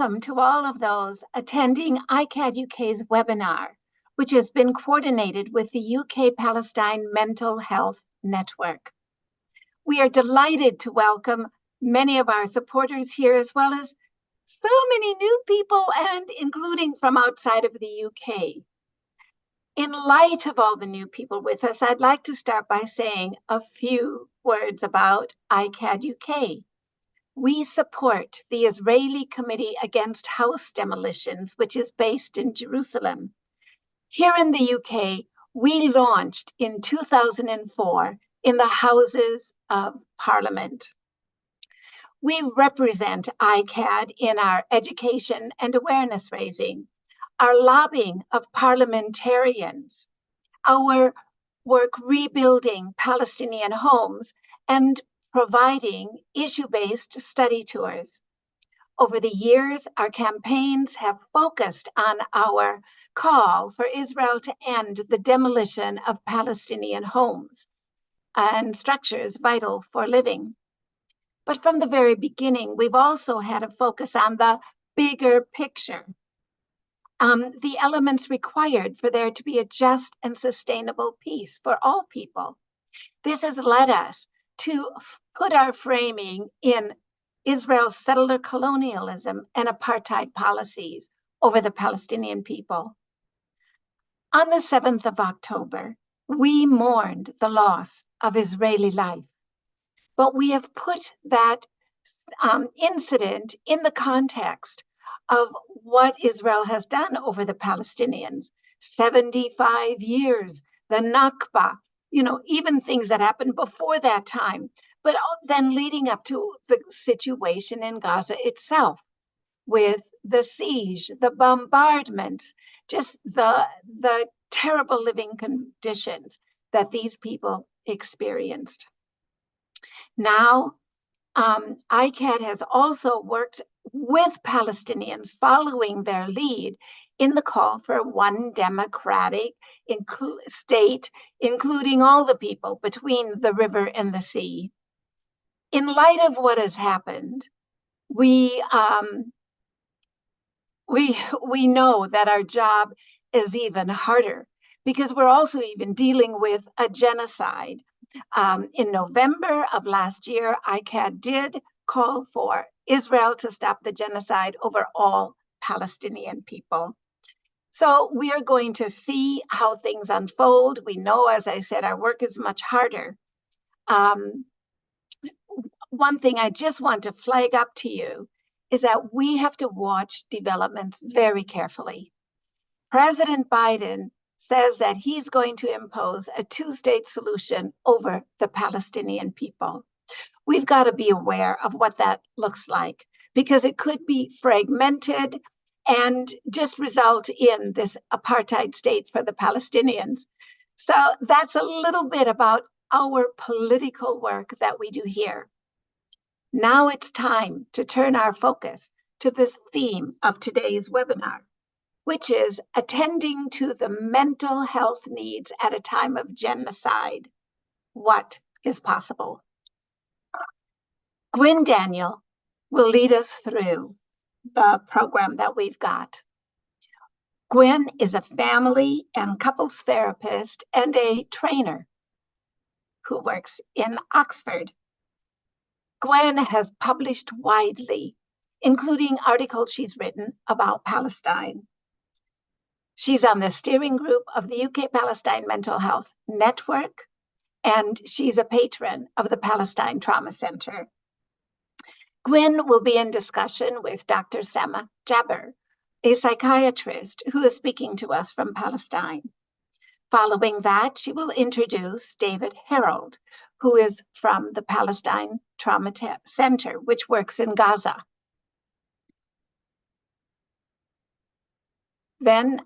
welcome to all of those attending ICAHD UK's webinar, which has been coordinated with the UK Palestine Mental Health Network. We are delighted to welcome many of our supporters here, as well as so many new people, and including from outside of the UK. In light of all the new people with us, I'd like to start by saying a few words about ICAHD UK. We support the Israeli Committee Against House Demolitions, which is based in Jerusalem. Here in the UK, we launched in 2004 in the Houses of Parliament. We represent ICAHD in our education and awareness raising, our lobbying of parliamentarians, our work rebuilding Palestinian homes, and providing issue-based study tours. Over the years, our campaigns have focused on our call for Israel to end the demolition of Palestinian homes and structures vital for living. But from the very beginning, we've also had a focus on the bigger picture, the elements required for there to be a just and sustainable peace for all people. This has led us to put our framing in Israel's settler colonialism and apartheid policies over the Palestinian people. On the 7th of October, we mourned the loss of Israeli life, but we have put that incident in the context of what Israel has done over the Palestinians. 75 years, the Nakba, even things that happened before that time, but then leading up to the situation in Gaza itself, with the siege, the bombardments, just the terrible living conditions that these people experienced. Now, ICAHD has also worked with Palestinians following their lead in the call for one democratic state, including all the people between the river and the sea. In light of what has happened, we know that our job is even harder, because we're also even dealing with a genocide. In November of last year, ICAHD did call for Israel to stop the genocide over all Palestinian people. So we are going to see how things unfold. We know, as I said, our work is much harder. One thing I just want to flag up to you is that we have to watch developments very carefully. President Biden says that he's going to impose a two-state solution over the Palestinian people. We've got to be aware of what that looks like, because it could be fragmented and just result in this apartheid state for the Palestinians. So that's a little bit about our political work that we do here. Now it's time to turn our focus to the theme of today's webinar, which is attending to the mental health needs at a time of genocide. What is possible? Gwyn Daniel will lead us through the program that we've got. Gwyn is a family and couples therapist and a trainer who works in Oxford. Gwyn has published widely, including articles she's written about Palestine. She's on the steering group of the UK Palestine Mental Health Network, and she's a patron of the Palestine Trauma Center. Gwyn will be in discussion with Dr. Sama Jabber, a psychiatrist who is speaking to us from Palestine. Following that, she will introduce David Harold, who is from the Palestine Trauma Center, which works in Gaza. Then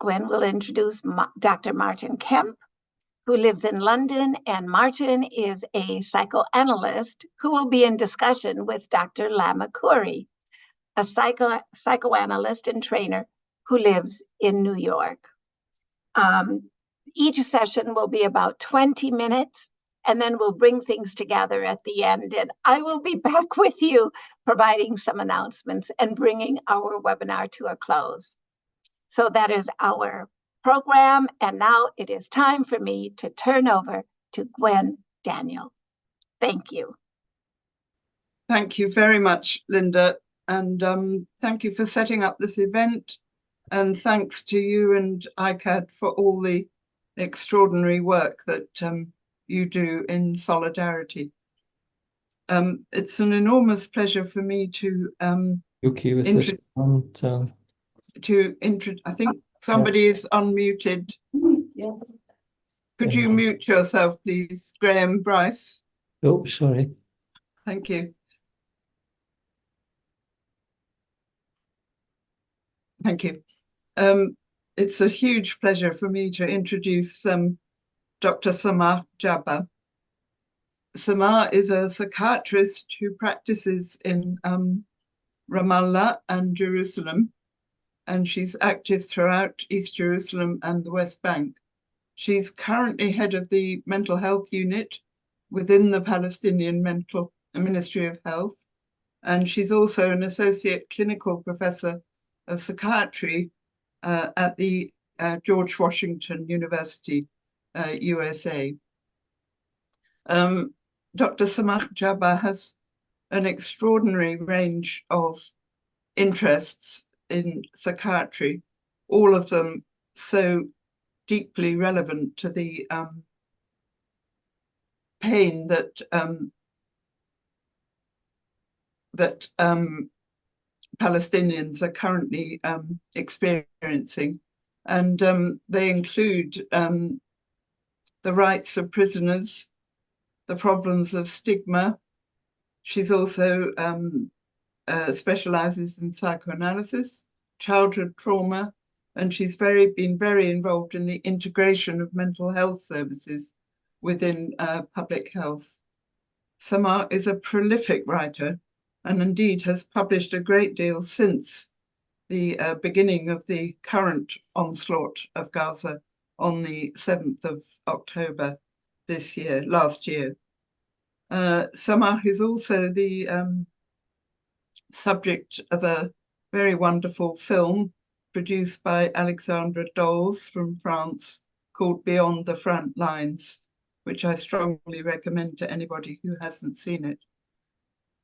Gwyn will introduce Dr. Martin Kemp, who lives in London, and Martin is a psychoanalyst who will be in discussion with Dr. Lama Khoury, a psychoanalyst and trainer who lives in New York. Each session will be about 20 minutes, and then we'll bring things together at the end. And I will be back with you providing some announcements and bringing our webinar to a close. So that is our program. And now it is time for me to turn over to Gwen Daniel. Thank you. Thank you very much, Linda. And thank you for setting up this event. And thanks to you and ICAHD for all the extraordinary work that you do in solidarity. It's an enormous pleasure for me to okay with this one, I think somebody is unmuted. Yeah. Could you mute yourself, please, Graham Bryce? Oh, sorry. Thank you. Thank you. It's a huge pleasure for me to introduce Dr. Samar Jabba. Samar is a psychiatrist who practices in Ramallah and Jerusalem, and she's active throughout East Jerusalem and the West Bank. She's currently head of the mental health unit within the Palestinian Ministry of Health, and she's also an associate clinical professor of psychiatry at the George Washington University, USA. Dr. Samar Jabba has an extraordinary range of interests in psychiatry, all of them so deeply relevant to the pain that Palestinians are currently experiencing. And they include the rights of prisoners, the problems of stigma. She's also specializes in psychoanalysis, childhood trauma, and she's been very involved in the integration of mental health services within public health. Samar is a prolific writer and indeed has published a great deal since the beginning of the current onslaught of Gaza on the 7th of October last year. Samar is also the subject of a very wonderful film produced by Alexandra Doles from France called Beyond the Front Lines, which I strongly recommend to anybody who hasn't seen it.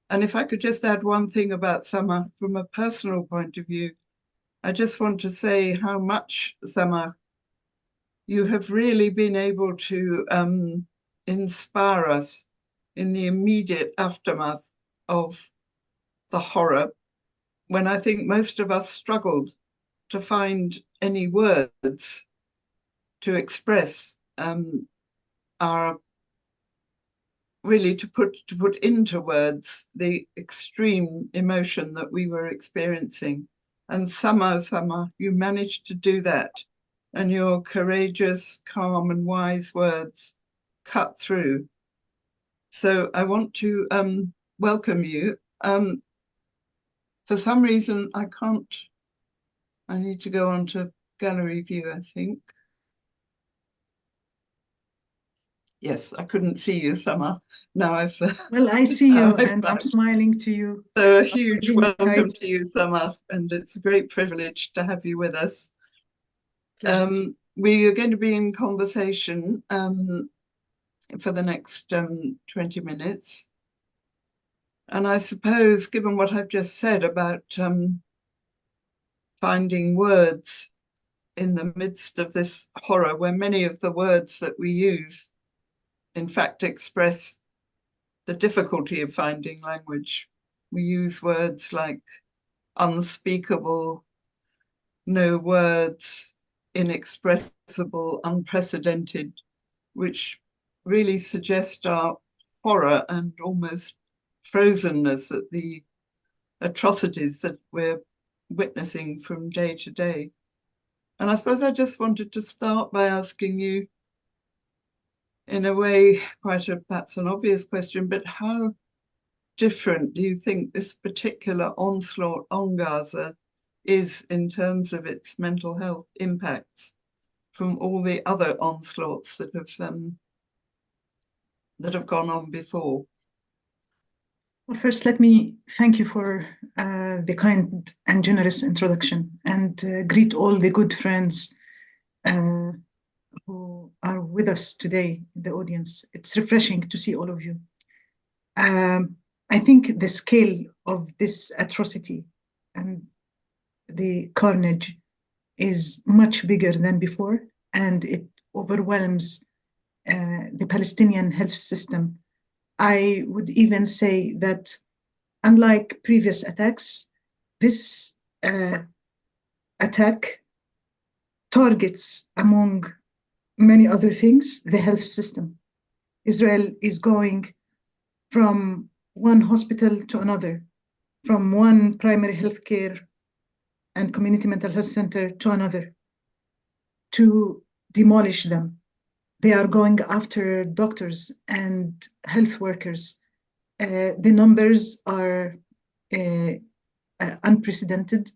And if I could just add one thing about Samar from a personal point of view, I just want to say how much, Samar, you have really been able to inspire us in the immediate aftermath of the horror, when I think most of us struggled to find any words to express really to put into words the extreme emotion that we were experiencing. And somehow, you managed to do that. And your courageous, calm and wise words cut through. So I want to welcome you. For some reason, I need to go on to gallery view, I think. Yes, I couldn't see you, Samar. Now I've... Well, I see you and I'm smiling to you. So a huge welcome to you, Samar, and it's a great privilege to have you with us. We are going to be in conversation for the next 20 minutes. And I suppose, given what I've just said about finding words in the midst of this horror, where many of the words that we use in fact express the difficulty of finding language. We use words like unspeakable, no words, inexpressible, unprecedented, which really suggest our horror and almost frozenness at the atrocities that we're witnessing from day to day. And I suppose I just wanted to start by asking you, in a way, perhaps an obvious question, but how different do you think this particular onslaught on Gaza is in terms of its mental health impacts from all the other onslaughts that have that have gone on before. Well, first, let me thank you for the kind and generous introduction, and greet all the good friends who are with us today in the audience. It's refreshing to see all of you. I think the scale of this atrocity and the carnage is much bigger than before, and it overwhelms the Palestinian health system. I would even say that, unlike previous attacks, this attack targets, among many other things, the health system. Israel is going from one hospital to another, from one primary health care and community mental health center to another, to demolish them. They are going after doctors and health workers. The numbers are unprecedented.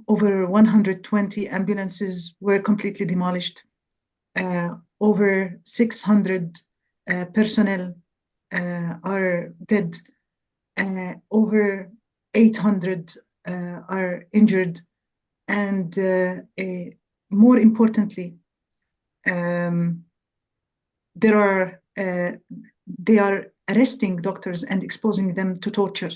Over 120 ambulances were completely demolished. Over 600 personnel are dead. Over 800 are injured. And more importantly, they are arresting doctors and exposing them to torture.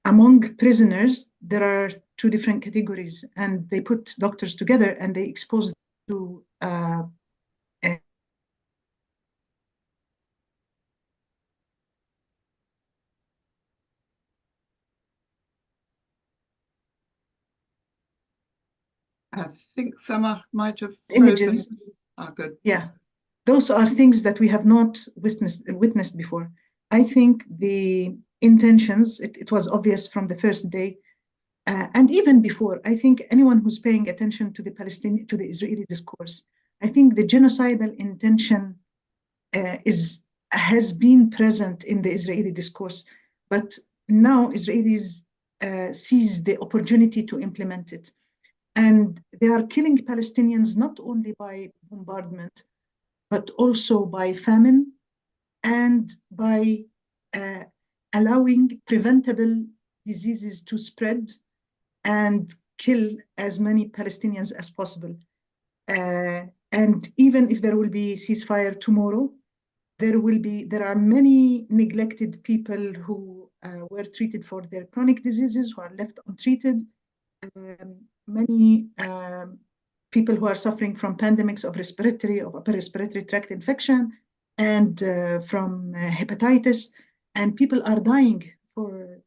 Among prisoners, there are two different categories, and they put doctors together and they expose them to I think some might have images. frozen. Oh, good. Yeah, those are things that we have not witnessed before. I think the intentions, it was obvious from the first day, and even before. I think anyone who's paying attention to the Israeli discourse, I think the genocidal intention has been present in the Israeli discourse, but now Israelis seize the opportunity to implement it. And they are killing Palestinians not only by bombardment, but also by famine and by allowing preventable diseases to spread and kill as many Palestinians as possible. And even if there will be ceasefire tomorrow, there are many neglected people who were treated for their chronic diseases who are left untreated. Many people who are suffering from pandemics of upper respiratory tract infection and from hepatitis, and people are dying for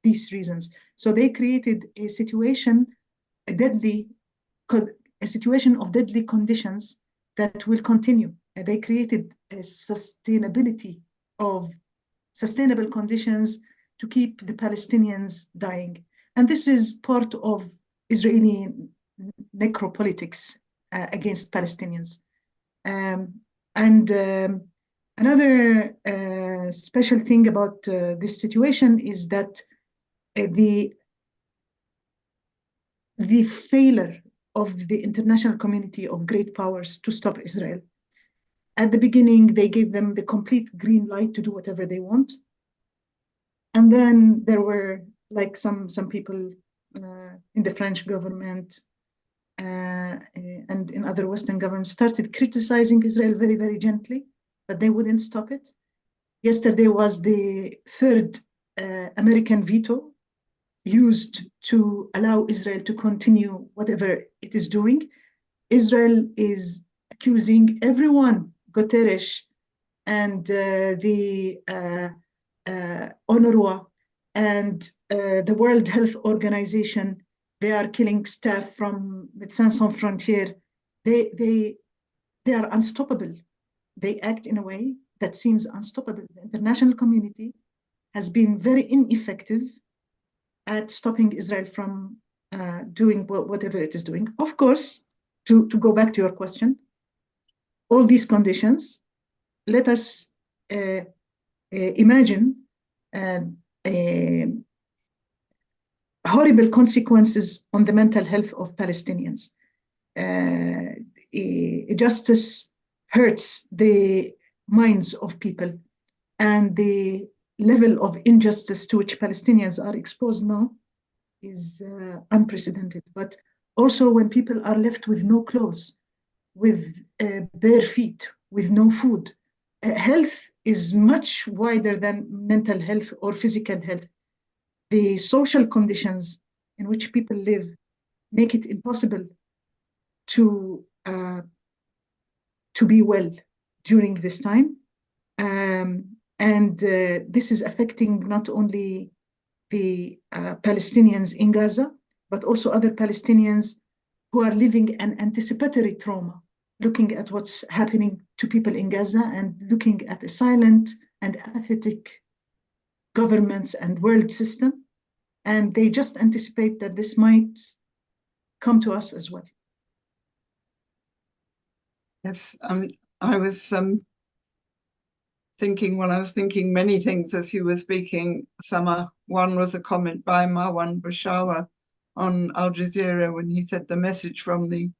these reasons. So they created a situation of deadly conditions that will continue. They created a sustainable conditions to keep the Palestinians dying. And this is part of Israeli necropolitics against Palestinians. Another special thing about this situation is that the failure of the international community of great powers to stop Israel. At the beginning, they gave them the complete green light to do whatever they want. And then there were like some people in the French government and in other Western governments started criticizing Israel very, very gently, but they wouldn't stop it. Yesterday was the third American veto used to allow Israel to continue whatever it is doing. Israel is accusing everyone, Guterres and the UNRWA and the World Health Organization. They are killing staff from Médecins Sans Frontières. They are unstoppable. They act in a way that seems unstoppable. The international community has been very ineffective at stopping Israel from doing whatever it is doing. Of course, to go back to your question, all these conditions, let us imagine horrible consequences on the mental health of Palestinians. Justice hurts the minds of people, and the level of injustice to which Palestinians are exposed now is unprecedented. But also when people are left with no clothes, with bare feet, with no food, health is much wider than mental health or physical health. The social conditions in which people live make it impossible to be well during this time. This is affecting not only the Palestinians in Gaza, but also other Palestinians who are living an anticipatory trauma, looking at what's happening to people in Gaza and looking at a silent and apathetic governments and world system. And they just anticipate that this might come to us as well. Yes, I was thinking, well, I was thinking many things as you were speaking, Summer. One was a comment by Marwan Bashawa on Al Jazeera when he said the message from the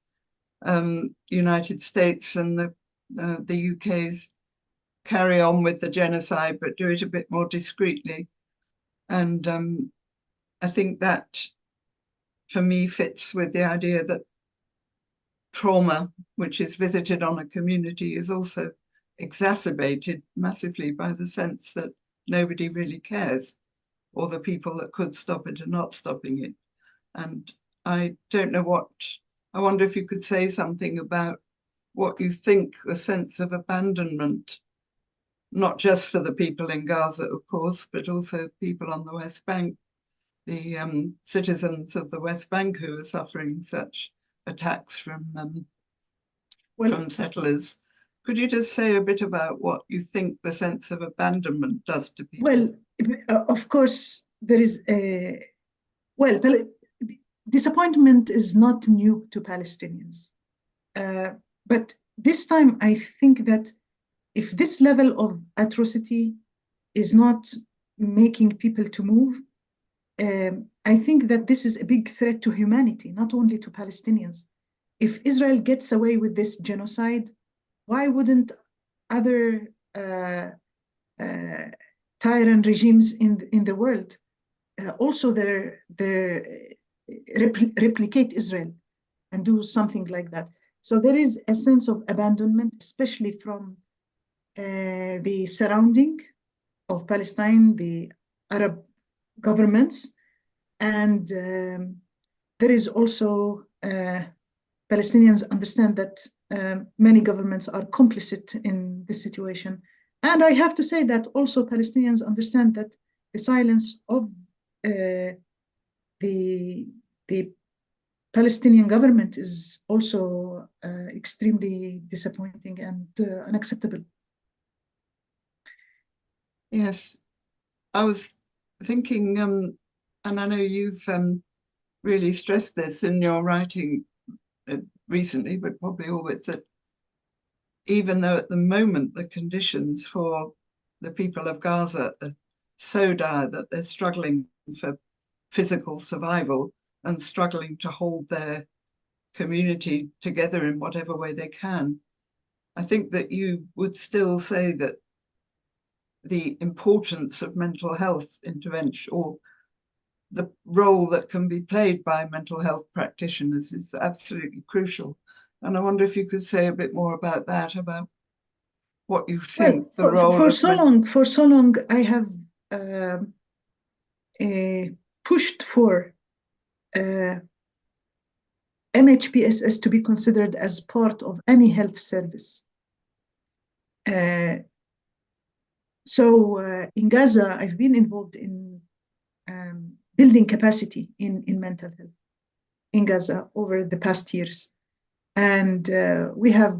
United States and the UK's carry on with the genocide, but do it a bit more discreetly. And I think that, for me, fits with the idea that trauma, which is visited on a community, is also exacerbated massively by the sense that nobody really cares, or the people that could stop it are not stopping it. And I don't know what, I wonder if you could say something about what you think the sense of abandonment, not just for the people in Gaza, of course, but also people on the West Bank, the citizens of the West Bank who are suffering such attacks from settlers. Could you just say a bit about what you think the sense of abandonment does to people? Well, of course, there is disappointment is not new to Palestinians. But this time, I think that if this level of atrocity is not making people to move, I think that this is a big threat to humanity, not only to Palestinians. If Israel gets away with this genocide, why wouldn't other tyrant regimes in the world also replicate Israel and do something like that? So there is a sense of abandonment, especially from the surrounding of Palestine, the Arab governments, and there is also Palestinians understand that many governments are complicit in this situation. And I have to say that also Palestinians understand that the silence of the Palestinian government is also extremely disappointing and unacceptable. Yes, I was thinking, and I know you've really stressed this in your writing recently, but probably always, that even though at the moment the conditions for the people of Gaza are so dire that they're struggling for physical survival and struggling to hold their community together in whatever way they can, I think that you would still say that the importance of mental health intervention, or the role that can be played by mental health practitioners, is absolutely crucial. And I wonder if you could say a bit more about that, about what you think the role for so long I have pushed for MHPSS to be considered as part of any health service. So in Gaza, I've been involved in building capacity in mental health in Gaza over the past years. And we have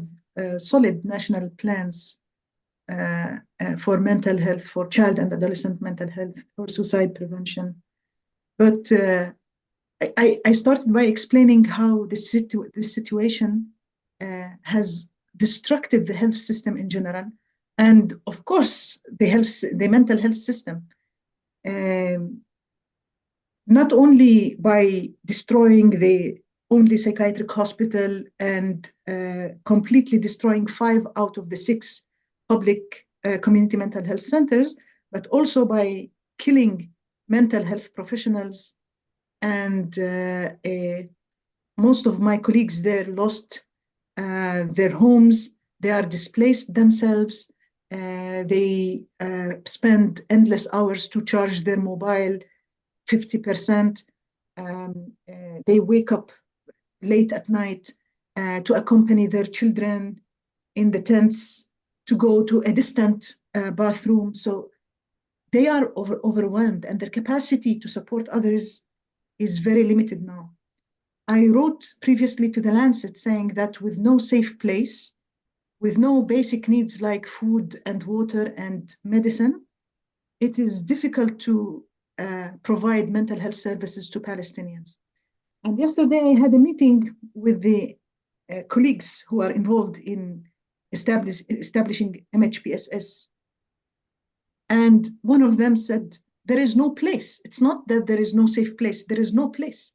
solid national plans for mental health, for child and adolescent mental health, for suicide prevention. But I started by explaining how this situation has destructed the health system in general, and of course the mental health system, not only by destroying the only psychiatric hospital and completely destroying 5 out of the 6 public community mental health centers, but also by killing mental health professionals. And most of my colleagues there lost their homes. They are displaced themselves. They spend endless hours to charge their mobile, 50%. They wake up late at night to accompany their children in the tents to go to a distant bathroom. So they are overwhelmed, and their capacity to support others is very limited now. I wrote previously to The Lancet saying that with no safe place, with no basic needs like food and water and medicine, it is difficult to provide mental health services to Palestinians. And yesterday I had a meeting with the colleagues who are involved in establishing MHPSS. And one of them said, there is no place. It's not that there is no safe place. There is no place.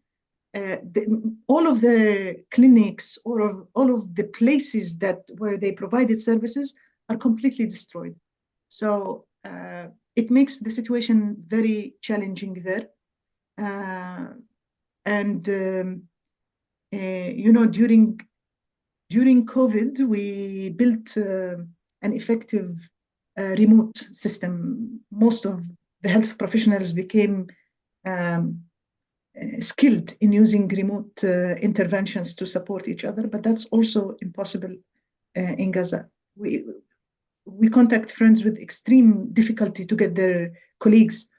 All of the clinics or all of the places where they provided services are completely destroyed. So it makes the situation very challenging there. During COVID, we built an effective remote system. Most of the health professionals became skilled in using remote interventions to support each other, but that's also impossible in Gaza. We contact friends with extreme difficulty to get their colleagues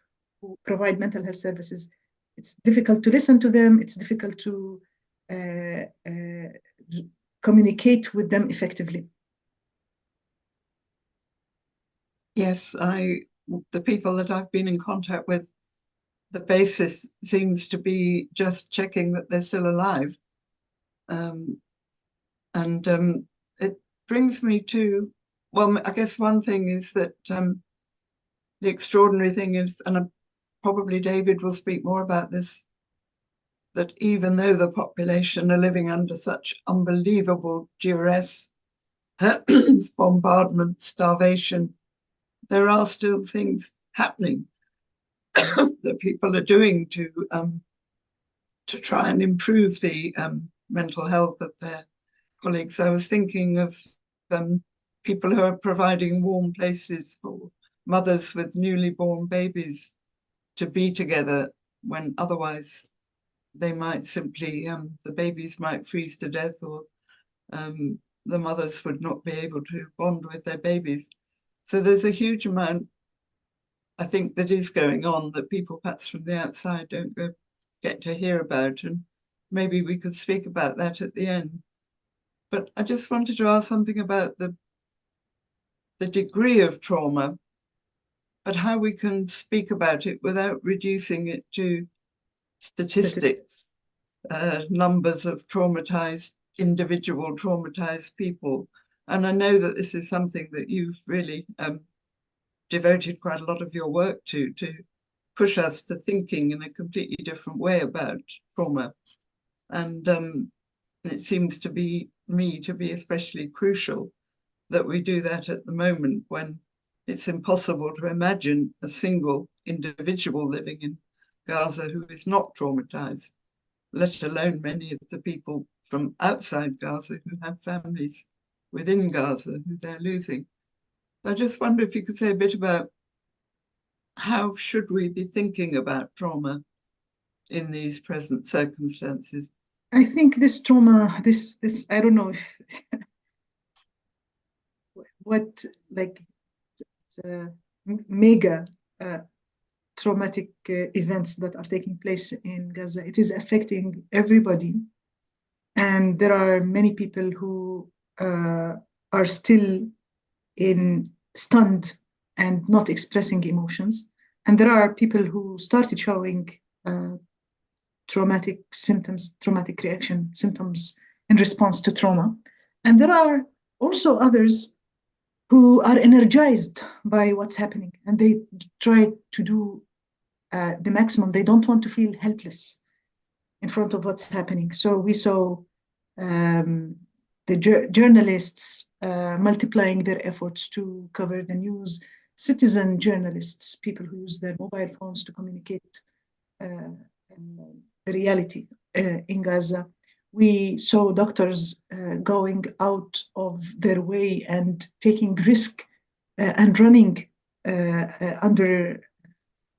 who provide mental health services. It's difficult to listen to them. It's difficult to communicate with them effectively. Yes, the people that I've been in contact with, the basis seems to be just checking that they're still alive. It brings me to, well, I guess one thing is that the extraordinary thing is, and probably David will speak more about this, that even though the population are living under such unbelievable duress, bombardment, starvation, there are still things happening that people are doing to try and improve the mental health of their colleagues. I was thinking of people who are providing warm places for mothers with newly born babies to be together when otherwise they might simply, the babies might freeze to death, or the mothers would not be able to bond with their babies. So there's a huge amount, I think, that is going on that people perhaps from the outside don't get to hear about, and maybe we could speak about that at the end. But I just wanted to ask something about the degree of trauma, but how we can speak about it without reducing it to statistics, numbers of traumatized, individual traumatized people. And I know that this is something that you've really devoted quite a lot of your work to push us to thinking in a completely different way about trauma. And it seems to be especially crucial that we do that at the moment when it's impossible to imagine a single individual living in Gaza who is not traumatized, let alone many of the people from outside Gaza who have families within Gaza who they're losing. I just wonder if you could say a bit about how should we be thinking about trauma in these present circumstances? I think this trauma, this I don't know if what like mega traumatic events that are taking place in Gaza. It is affecting everybody, and there are many people who are still stunned and not expressing emotions, and there are people who started showing traumatic symptoms, traumatic reaction symptoms in response to trauma, and there are also others who are energized by what's happening, and they try to do the maximum. They don't want to feel helpless. in front of what's happening. So we saw the journalists multiplying their efforts to cover the news, citizen journalists, people who use their mobile phones to communicate the reality in Gaza. We saw doctors going out of their way and taking risk and running under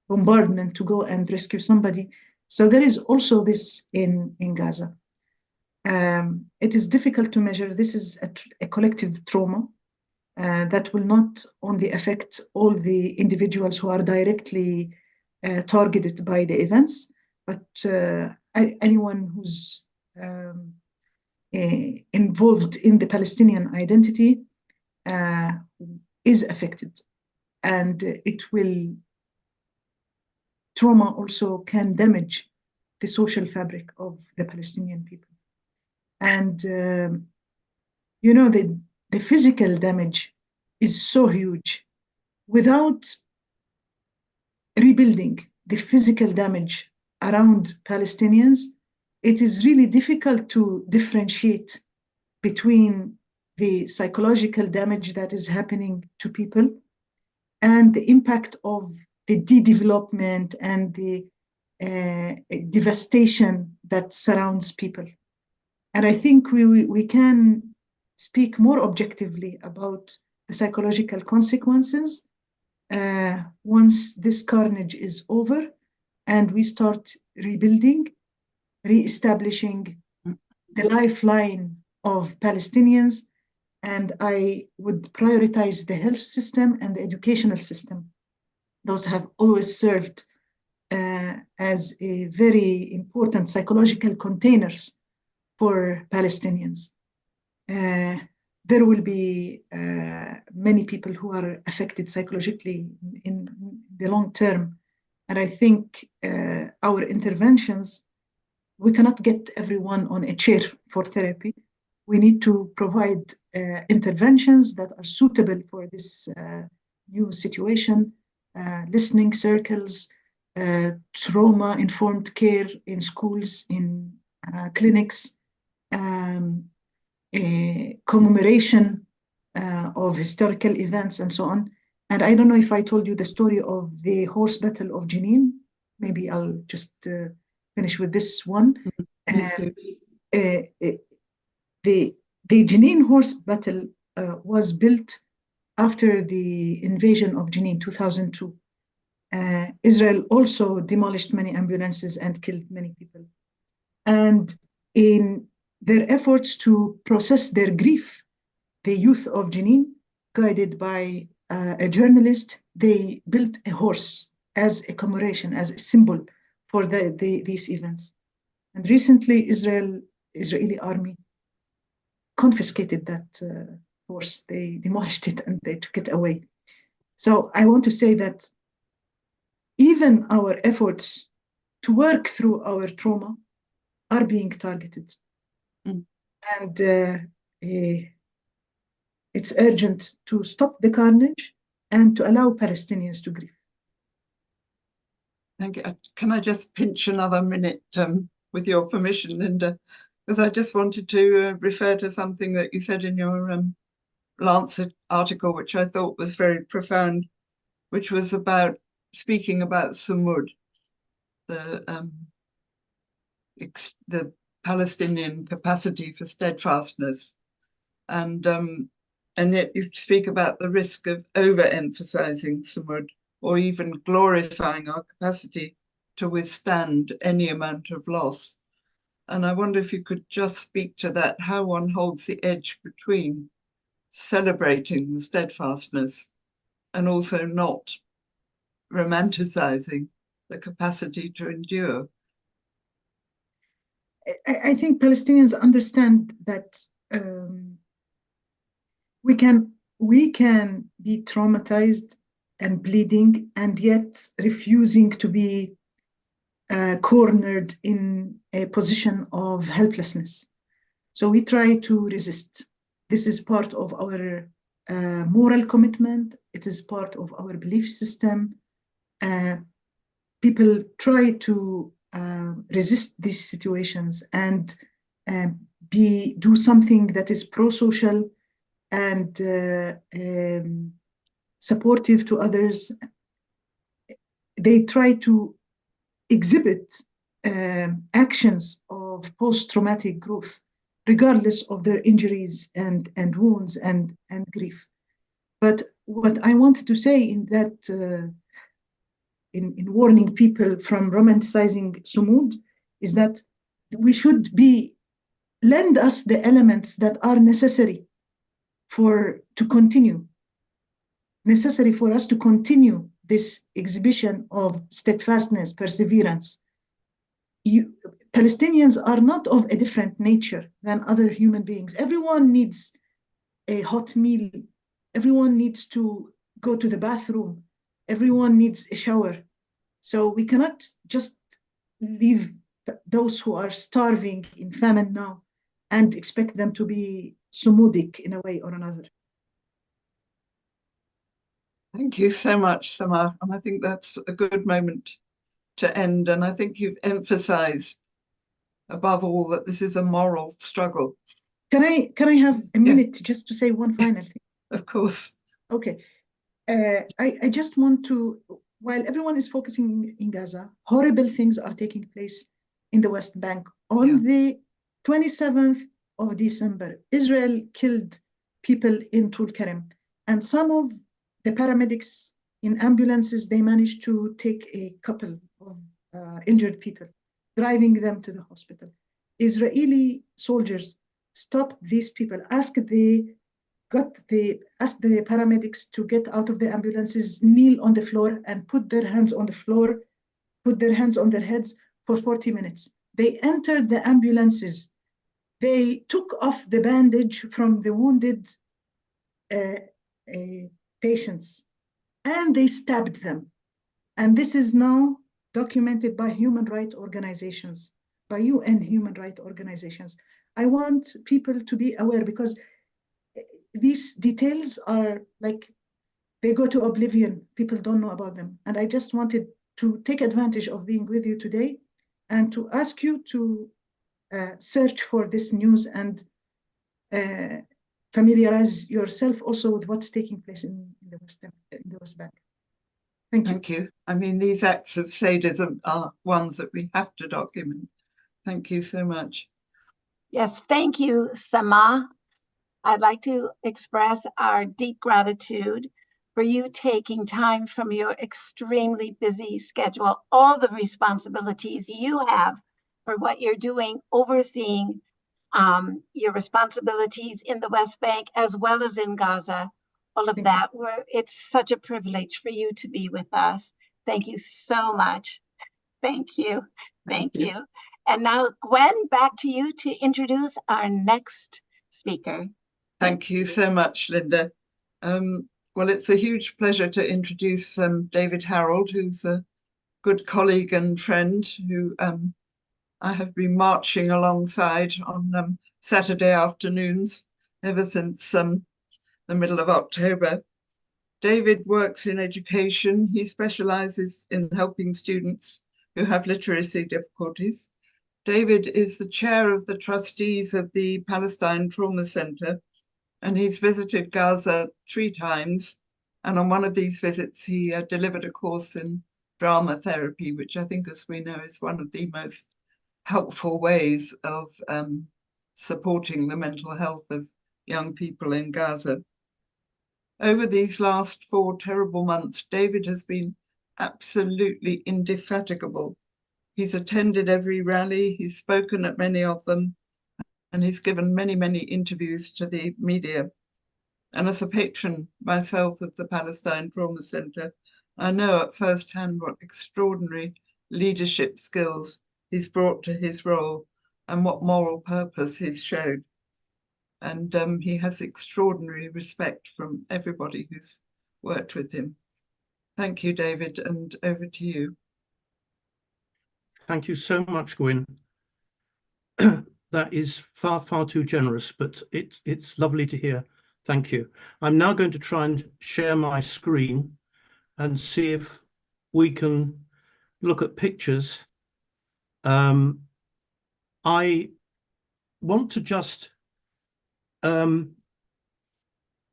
bombardment to go and rescue somebody. So there is also this in Gaza. It is difficult to measure. This is a collective trauma that will not only affect all the individuals who are directly targeted by the events, but anyone who's involved in the Palestinian identity is affected. And trauma also can damage the social fabric of the Palestinian people. And, you know, the physical damage is so huge. Without rebuilding the physical damage around Palestinians, it is really difficult to differentiate between the psychological damage that is happening to people and the impact of the de-development and the devastation that surrounds people. And I think we can speak more objectively about the psychological consequences once this carnage is over and we start rebuilding, re-establishing the lifeline of Palestinians. And I would prioritize the health system and the educational system. Those have always served as a very important psychological containers for Palestinians. There will be many people who are affected psychologically in the long term. And I think our interventions, we cannot get everyone on a chair for therapy. We need to provide interventions that are suitable for this new situation, listening circles, trauma-informed care in schools, in clinics, commemoration of historical events and so on. And I don't know if I told you the story of the horse battle of Jenin. Maybe I'll just finish with this one. The Jenin horse battle was built after the invasion of Jenin, 2002. Israel also demolished many ambulances and killed many people. And in their efforts to process their grief, the youth of Jenin, guided by a journalist, they built a horse as a commemoration, as a symbol for these events. And recently, Israeli army confiscated that horse. They demolished it and they took it away. So I want to say that even our efforts to work through our trauma are being targeted. And it's urgent to stop the carnage and to allow Palestinians to grieve. Thank you. Can I just pinch another minute with your permission, Linda? Because I just wanted to refer to something that you said in your Lancet article, which I thought was very profound, which was about speaking about Sumud, the Palestinian capacity for steadfastness. And yet you speak about the risk of overemphasizing Sumud or even glorifying our capacity to withstand any amount of loss. And I wonder if you could just speak to that, how one holds the edge between celebrating the steadfastness and also not romanticizing the capacity to endure. I think Palestinians understand that we can be traumatized and bleeding and yet refusing to be cornered in a position of helplessness. So we try to resist. This is part of our moral commitment. It is part of our belief system. People try to resist these situations and do something that is pro-social and supportive to others. They try to exhibit actions of post-traumatic growth, regardless of their injuries and wounds and grief. But what I wanted to say in that, in warning people from romanticizing Sumud, is that we should lend us the elements that are necessary for us to continue this exhibition of steadfastness, perseverance. Palestinians are not of a different nature than other human beings. Everyone needs a hot meal. Everyone needs to go to the bathroom. Everyone needs a shower. So we cannot just leave those who are starving in famine now and expect them to be Sumudic in a way or another. Thank you so much, Samar. And I think that's a good moment to end. And I think you've emphasized above all that this is a moral struggle. Can I have a minute just to say one final thing? Of course. Okay. I just want to, while everyone is focusing in Gaza, horrible things are taking place in the West Bank. On the 27th of December, Israel killed people in Tulkarem, and some of the paramedics in ambulances, they managed to take a couple of injured people, driving them to the hospital. Israeli soldiers stopped these people, asked the paramedics to get out of the ambulances, kneel on the floor, and put their hands on the floor, put their hands on their heads for 40 minutes. They entered the ambulances. They took off the bandage from the wounded patients, and they stabbed them. And this is now documented by human rights organizations, by UN human rights organizations. I want people to be aware, because these details are like, they go to oblivion. People don't know about them. And I just wanted to take advantage of being with you today and to ask you to search for this news and familiarize yourself also with what's taking place in the West Bank. Thank you. Thank you. I mean, these acts of sadism are ones that we have to document. Thank you so much. Yes, thank you, Sama. I'd like to express our deep gratitude for you taking time from your extremely busy schedule, all the responsibilities you have for what you're doing, overseeing your responsibilities in the West Bank as well as in Gaza, all of that. It's such a privilege for you to be with us. Thank you so much. Thank you. Thank you. And now, Gwen, back to you to introduce our next speaker. Thank you so much, Linda. Well, it's a huge pleasure to introduce David Harold, who's a good colleague and friend who I have been marching alongside on Saturday afternoons ever since the middle of October. David works in education. He specializes in helping students who have literacy difficulties. David is the chair of the trustees of the Palestine Trauma Center, and he's visited Gaza 3 times. And on one of these visits, he delivered a course in drama therapy, which I think, as we know, is one of the most helpful ways of supporting the mental health of young people in Gaza. Over these last 4 terrible months, David has been absolutely indefatigable. He's attended every rally, he's spoken at many of them, and he's given many, many interviews to the media. And as a patron myself of the Palestine Trauma Center, I know at first hand what extraordinary leadership skills he's brought to his role and what moral purpose he's showed. And he has extraordinary respect from everybody who's worked with him. Thank you, David, and over to you. Thank you so much, Gwyn. That is far, far too generous, but it's lovely to hear. Thank you. I'm now going to try and share my screen and see if we can look at pictures I want to just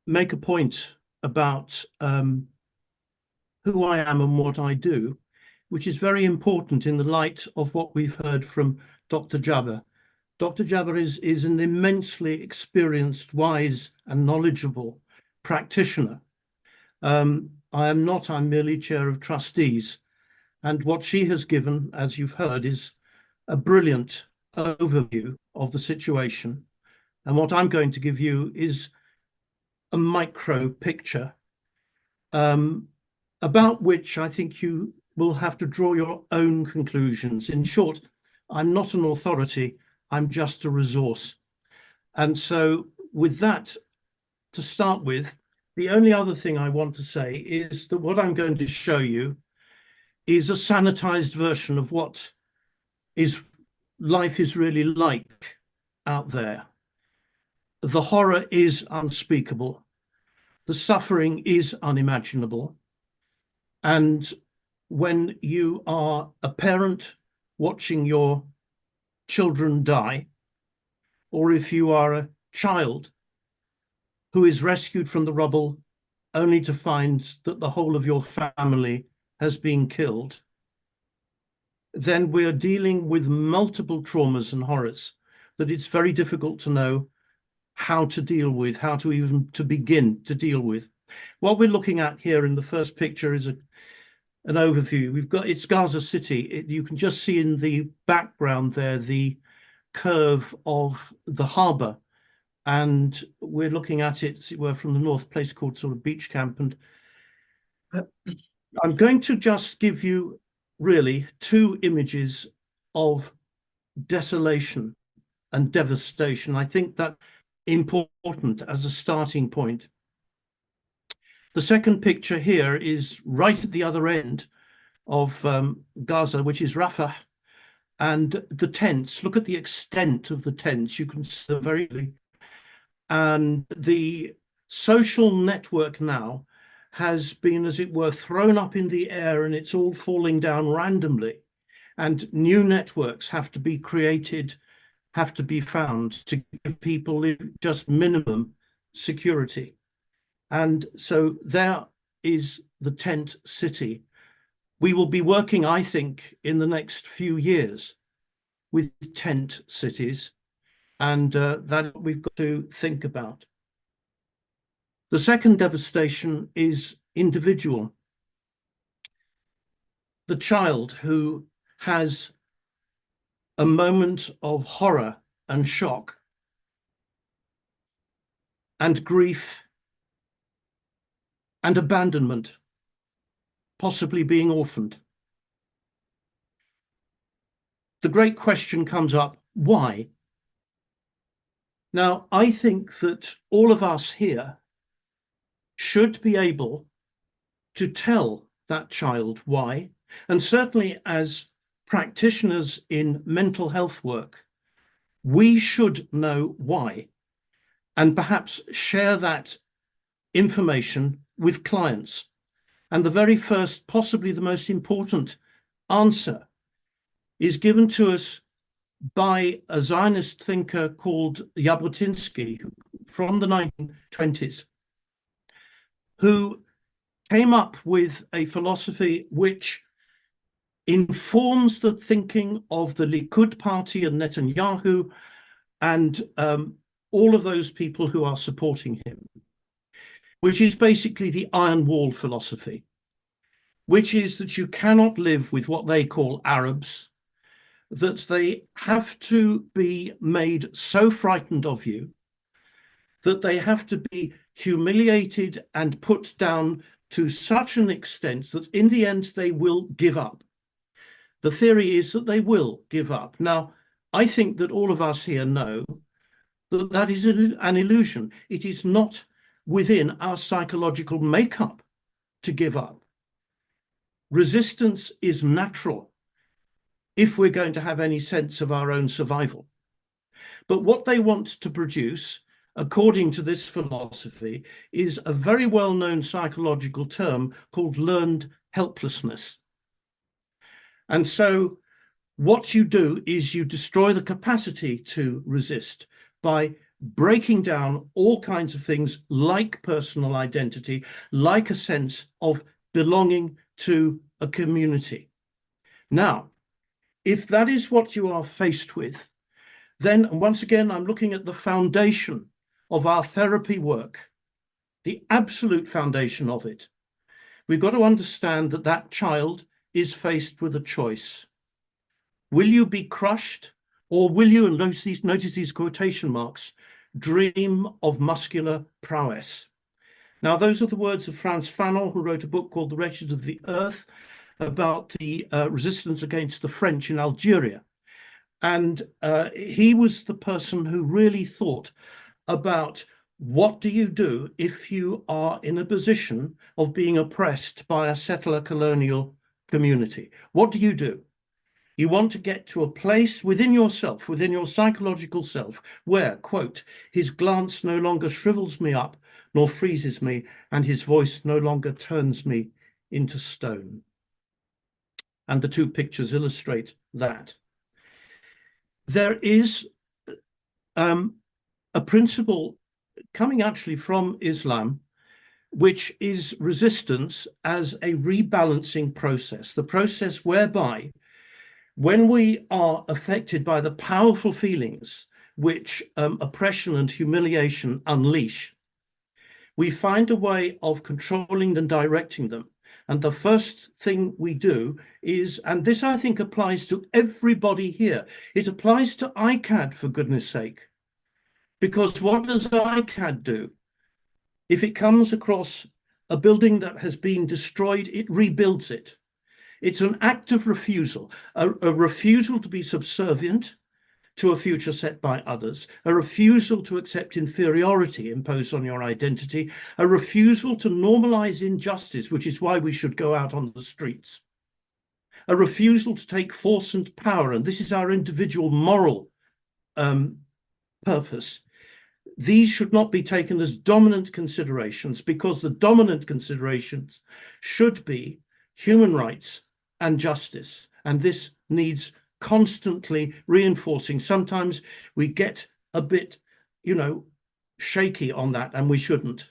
make a point about who I am and what I do, which is very important in the light of what we've heard from Dr. Jabber. Dr. Jabber is an immensely experienced, wise, and knowledgeable practitioner. I'm not, I'm merely chair of trustees. And what she has given, as you've heard, is a brilliant overview of the situation. And what I'm going to give you is a micro picture about which I think you will have to draw your own conclusions. In short, I'm not an authority, I'm just a resource. And so with that to start with, the only other thing I want to say is that what I'm going to show you is a sanitized version of what life is really like out there. The horror is unspeakable. The suffering is unimaginable. And when you are a parent watching your children die, or if you are a child who is rescued from the rubble only to find that the whole of your family has been killed, then we're dealing with multiple traumas and horrors that it's very difficult to know how to deal with, how to even to begin to deal with. What we're looking at here in the first picture is an overview. It's Gaza City. You can just see in the background there the curve of the harbour, and we're looking at it. We're from the north, place called sort of Beach Camp, and I'm going to just give you really two images of desolation and devastation. I think that important as a starting point. The second picture here is right at the other end of Gaza, which is Rafah, and the tents. Look at the extent of the tents. You can see them very clearly. And the social network now has been, as it were, thrown up in the air, and it's all falling down randomly. And new networks have to be created, have to be found to give people just minimum security. And so there is the tent city. We will be working, I think, in the next few years with tent cities, and that's what we've got to think about. The second devastation is individual. The child who has a moment of horror and shock and grief and abandonment, possibly being orphaned. The great question comes up, why? Now, I think that all of us here should be able to tell that child why, and certainly as practitioners in mental health work, we should know why, and perhaps share that information with clients. And the very first, possibly the most important answer is given to us by a Zionist thinker called Jabotinsky from the 1920s, who came up with a philosophy which informs the thinking of the Likud party and Netanyahu and all of those people who are supporting him, which is basically the iron wall philosophy, which is that you cannot live with what they call Arabs, that they have to be made so frightened of you that they have to be humiliated and put down to such an extent that in the end they will give up. The theory is that they will give up. Now, I think that all of us here know that that is an illusion. It is not within our psychological makeup to give up. Resistance is natural if we're going to have any sense of our own survival. But what they want to produce, according to this philosophy, is a very well-known psychological term called learned helplessness. And so what you do is you destroy the capacity to resist by breaking down all kinds of things like personal identity, like a sense of belonging to a community. Now, if that is what you are faced with, then once again, I'm looking at the foundation of our therapy work, the absolute foundation of it. We've got to understand that that child is faced with a choice. Will you be crushed, or will you, and notice these quotation marks, dream of muscular prowess? Now, those are the words of Frantz Fanon, who wrote a book called The Wretched of the Earth, about the resistance against the French in Algeria. And he was the person who really thought about what do you do if you are in a position of being oppressed by a settler colonial community? What do you do? You want to get to a place within yourself, within your psychological self, where, quote, his glance no longer shrivels me up, nor freezes me, and his voice no longer turns me into stone. And the two pictures illustrate that. There is a principle coming actually from Islam, which is resistance as a rebalancing process, the process whereby when we are affected by the powerful feelings which oppression and humiliation unleash, we find a way of controlling and directing them. And the first thing we do is, and this I think applies to everybody here, it applies to ICAHD, for goodness sake. Because what does ICAHD do? If it comes across a building that has been destroyed, it rebuilds it. It's an act of refusal, a refusal to be subservient to a future set by others, a refusal to accept inferiority imposed on your identity, a refusal to normalize injustice, which is why we should go out on the streets, a refusal to take force and power, and this is our individual moral purpose. These should not be taken as dominant considerations, because the dominant considerations should be human rights and justice, and this needs constantly reinforcing. Sometimes we get a bit, shaky on that, and we shouldn't.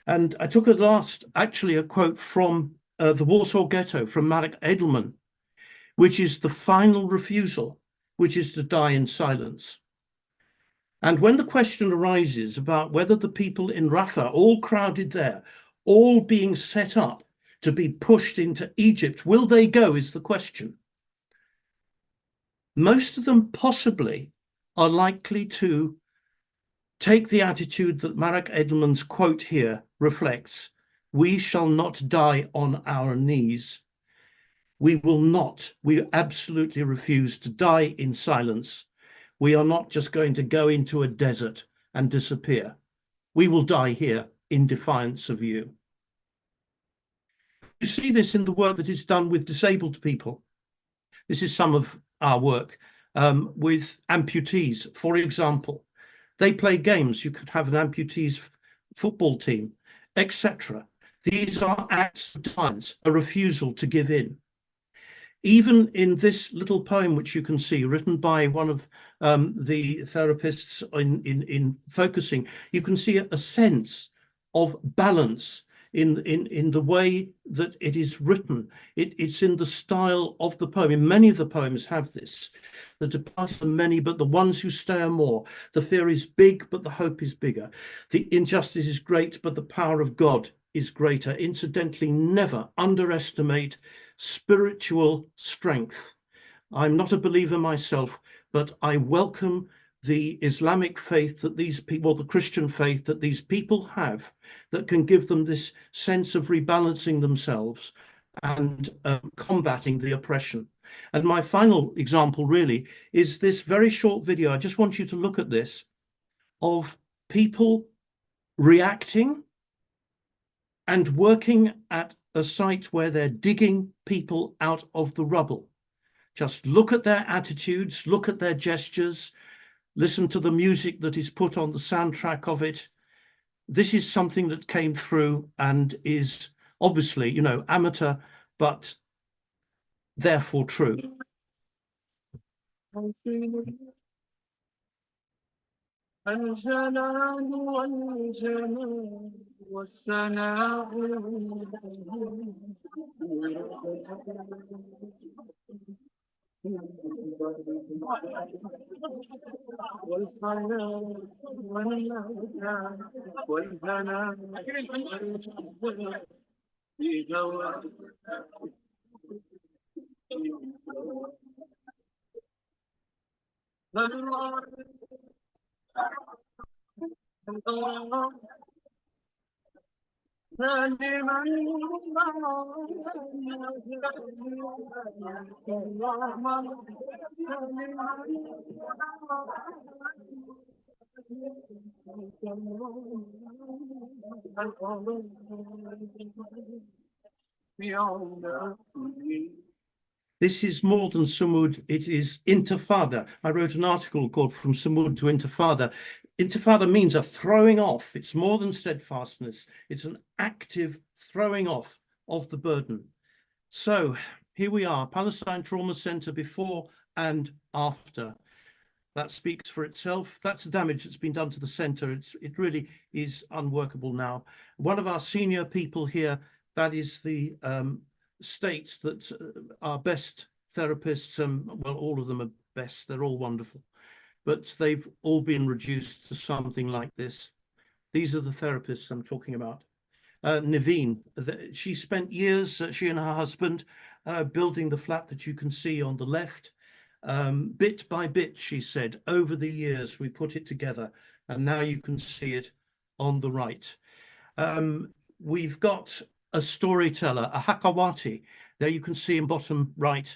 And I took a quote from the Warsaw Ghetto from Marek Edelman, which is the final refusal, which is to die in silence. And when the question arises about whether the people in Rafah, all crowded there, all being set up to be pushed into Egypt, will they go, is the question. Most of them possibly are likely to take the attitude that Marek Edelman's quote here reflects. We shall not die on our knees. We will not, we absolutely refuse to die in silence. We are not just going to go into a desert and disappear. We will die here in defiance of you. You see this in the work that is done with disabled people. This is some of our work with amputees, for example. They play games. You could have an amputees football team, etc. These are acts of defiance, a refusal to give in. Even in this little poem, which you can see, written by one of the therapists in focusing, you can see a sense of balance in the way that it is written. It's in the style of the poem. And many of the poems have this. The departed are many, but the ones who stay are more. The fear is big, but the hope is bigger. The injustice is great, but the power of God is greater. Incidentally, never underestimate spiritual strength. I'm not a believer myself, but I welcome the Islamic faith that these people, the Christian faith that these people have, that can give them this sense of rebalancing themselves and combating the oppression. And my final example really is this very short video. I just want you to look at this, of people reacting and working at a site where they're digging people out of the rubble. Just look at their attitudes, look at their gestures, listen to the music that is put on the soundtrack of it. This is something that came through and is obviously, amateur, but therefore true. الجلال والجمال والثناء والحياة والموتى والهنا في جواب This is more than Sumud, it is intifada. I wrote an article called From Sumud to Intifada. Intifada means a throwing off. It's more than steadfastness. It's an active throwing off of the burden. So here we are, Palestine Trauma Center before and after. That speaks for itself. That's the damage that's been done to the center. It really is unworkable now. One of our senior people here, that is the states that our best therapists, well, all of them are best, they're all wonderful, but they've all been reduced to something like this. These are the therapists I'm talking about. Naveen, she spent years, she and her husband, building the flat that you can see on the left. Bit by bit, she said, over the years we put it together, and now you can see it on the right. We've got a storyteller, a hakawati. There you can see in bottom right,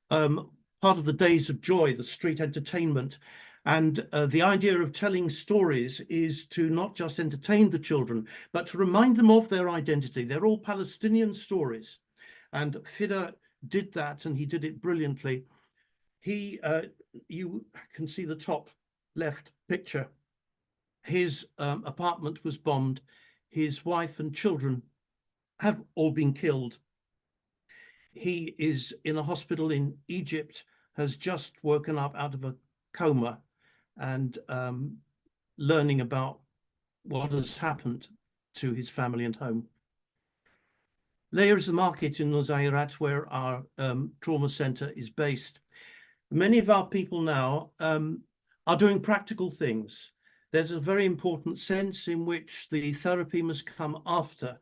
part of the Days of Joy, the street entertainment. And the idea of telling stories is to not just entertain the children, but to remind them of their identity. They're all Palestinian stories. And Fida did that, and he did it brilliantly. You can see the top left picture. His apartment was bombed. His wife and children have all been killed. He is in a hospital in Egypt, has just woken up out of a coma and learning about what has happened to his family and home. There is the market in Nusayrat where our trauma center is based. Many of our people now are doing practical things. There's a very important sense in which the therapy must come after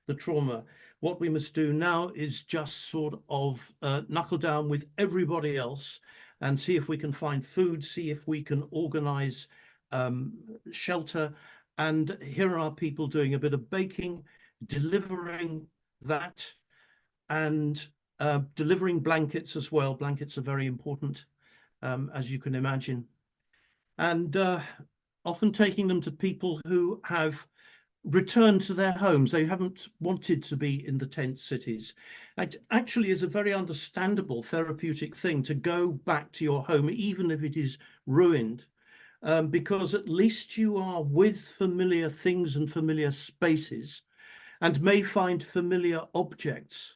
the trauma. What we must do now is just sort of knuckle down with everybody else and see if we can find food, see if we can organize shelter. And here are our people doing a bit of baking, delivering that, and delivering blankets as well. Blankets are very important, as you can imagine. And often taking them to people who have returned to their homes. They haven't wanted to be in the tent cities. It actually is a very understandable therapeutic thing to go back to your home, even if it is ruined, because at least you are with familiar things and familiar spaces and may find familiar objects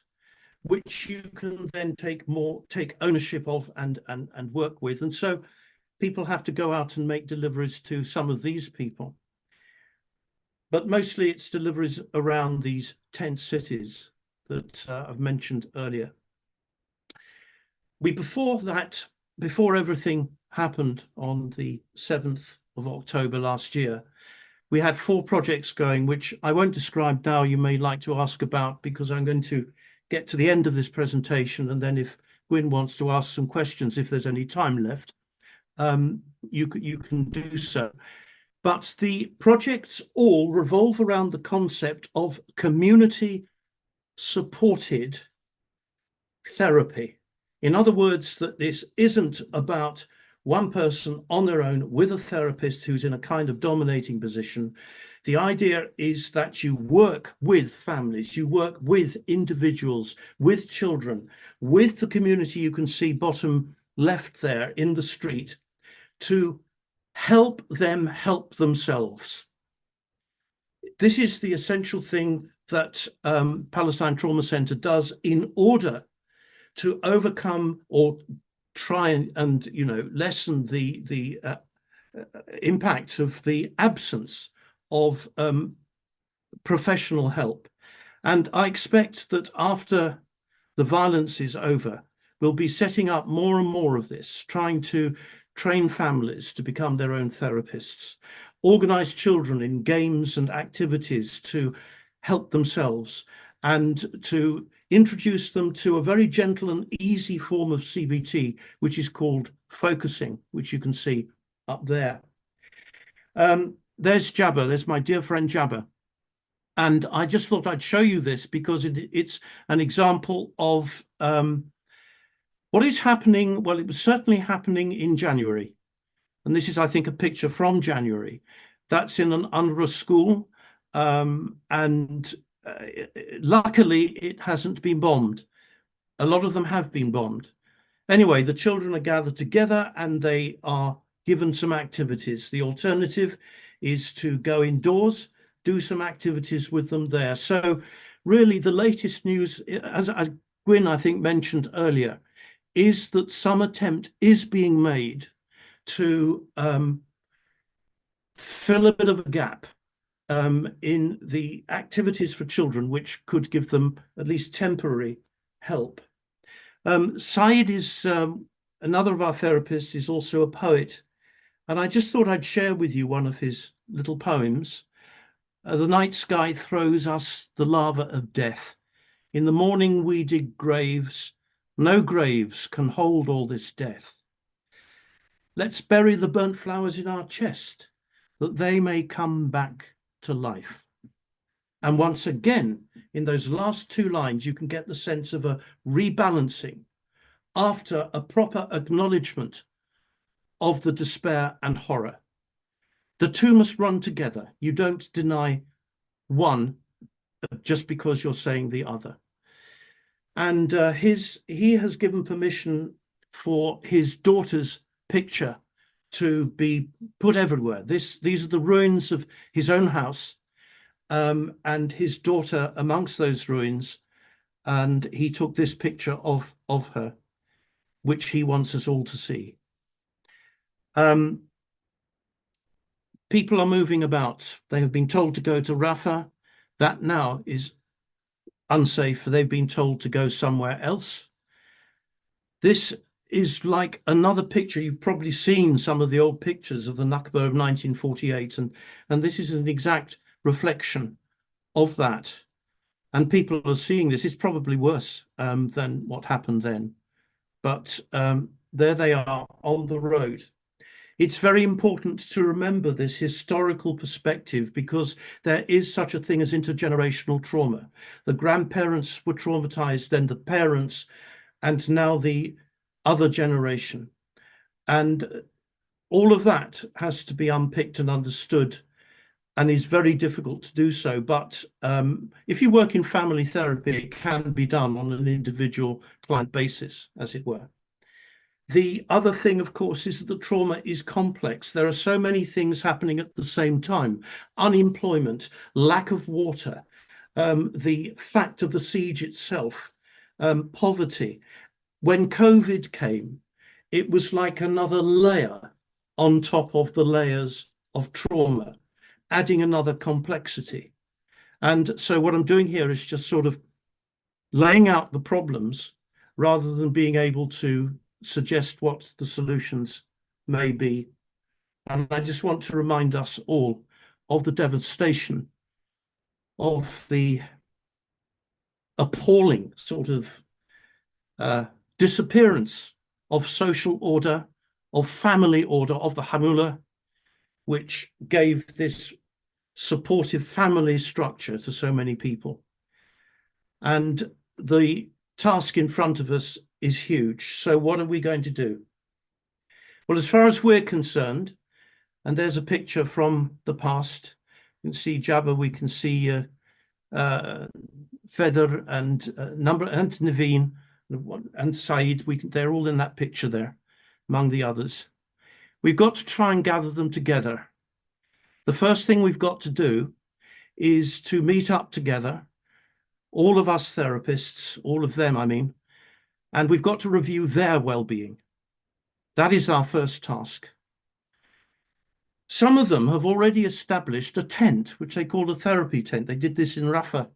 which you can then take ownership of and work with. And so people have to go out and make deliveries to some of these people. But mostly it's deliveries around these tent cities that I've mentioned earlier. Before everything happened on the 7th of October last year, we had 4 projects going, which I won't describe now. You may like to ask about, because I'm going to get to the end of this presentation, and then if Gwyn wants to ask some questions, if there's any time left, you can do so. But the projects all revolve around the concept of community-supported therapy. In other words, that this isn't about one person on their own with a therapist who's in a kind of dominating position. The idea is that you work with families, you work with individuals, with children, with the community you can see bottom left there in the street, to help them help themselves. This is the essential thing that Palestine Trauma Center does in order to overcome or try and you know, lessen the impact of the absence of professional help. And I expect that after the violence is over, we'll be setting up more and more of this, trying to train families to become their own therapists, organize children in games and activities to help themselves, and to introduce them to a very gentle and easy form of CBT, which is called focusing, which you can see up there. There's Jabba, there's my dear friend Jabba. And I just thought I'd show you this because it's an example of what is happening. Well, it was certainly happening in January. And this is, I think, a picture from January. That's in an UNRWA school. Luckily, it hasn't been bombed. A lot of them have been bombed. Anyway, the children are gathered together and they are given some activities. The alternative is to go indoors, do some activities with them there. So really the latest news, as Gwyn, I think, mentioned earlier, is that some attempt is being made to fill a bit of a gap in the activities for children, which could give them at least temporary help. Saeed is another of our therapists, is also a poet. And I just thought I'd share with you one of his little poems. The night sky throws us the lava of death. In the morning we dig graves. No graves can hold all this death. Let's bury the burnt flowers in our chest, that they may come back to life. And once again, in those last two lines, you can get the sense of a rebalancing after a proper acknowledgement of the despair and horror. The two must run together. You don't deny one just because you're saying the other. And he has given permission for his daughter's picture to be put everywhere. These are the ruins of his own house, and his daughter amongst those ruins. And he took this picture of her, which he wants us all to see. People are moving about. They have been told to go to Rafah. That now is unsafe. They've been told to go somewhere else. This is like another picture. You've probably seen some of the old pictures of the Nakba of 1948, and this is an exact reflection of that. And people are seeing this. It's probably worse than what happened then. But there they are on the road. It's very important to remember this historical perspective because there is such a thing as intergenerational trauma. The grandparents were traumatized, then the parents, and now the other generation. And all of that has to be unpicked and understood, and is very difficult to do so. But if you work in family therapy, it can be done on an individual client basis, as it were. The other thing, of course, is that the trauma is complex. There are so many things happening at the same time. Unemployment, lack of water, the fact of the siege itself, poverty. When COVID came, it was like another layer on top of the layers of trauma, adding another complexity. And so what I'm doing here is just sort of laying out the problems rather than being able to suggest what the solutions may be. And I just want to remind us all of the devastation, of the appalling sort of disappearance of social order, of family order, of the Hamula, which gave this supportive family structure to so many people. And the task in front of us is huge. So what are we going to do? Well, as far as we're concerned, and there's a picture from the past, you can see Jabba, we can see Feder and Naveen and Saeed. They're all in that picture there, among the others. We've got to try and gather them together. The first thing we've got to do is to meet up together, all of us therapists, all of them, I mean, and we've got to review their well-being. That is our first task. Some of them have already established a tent, which they call a therapy tent. They did this in Rafah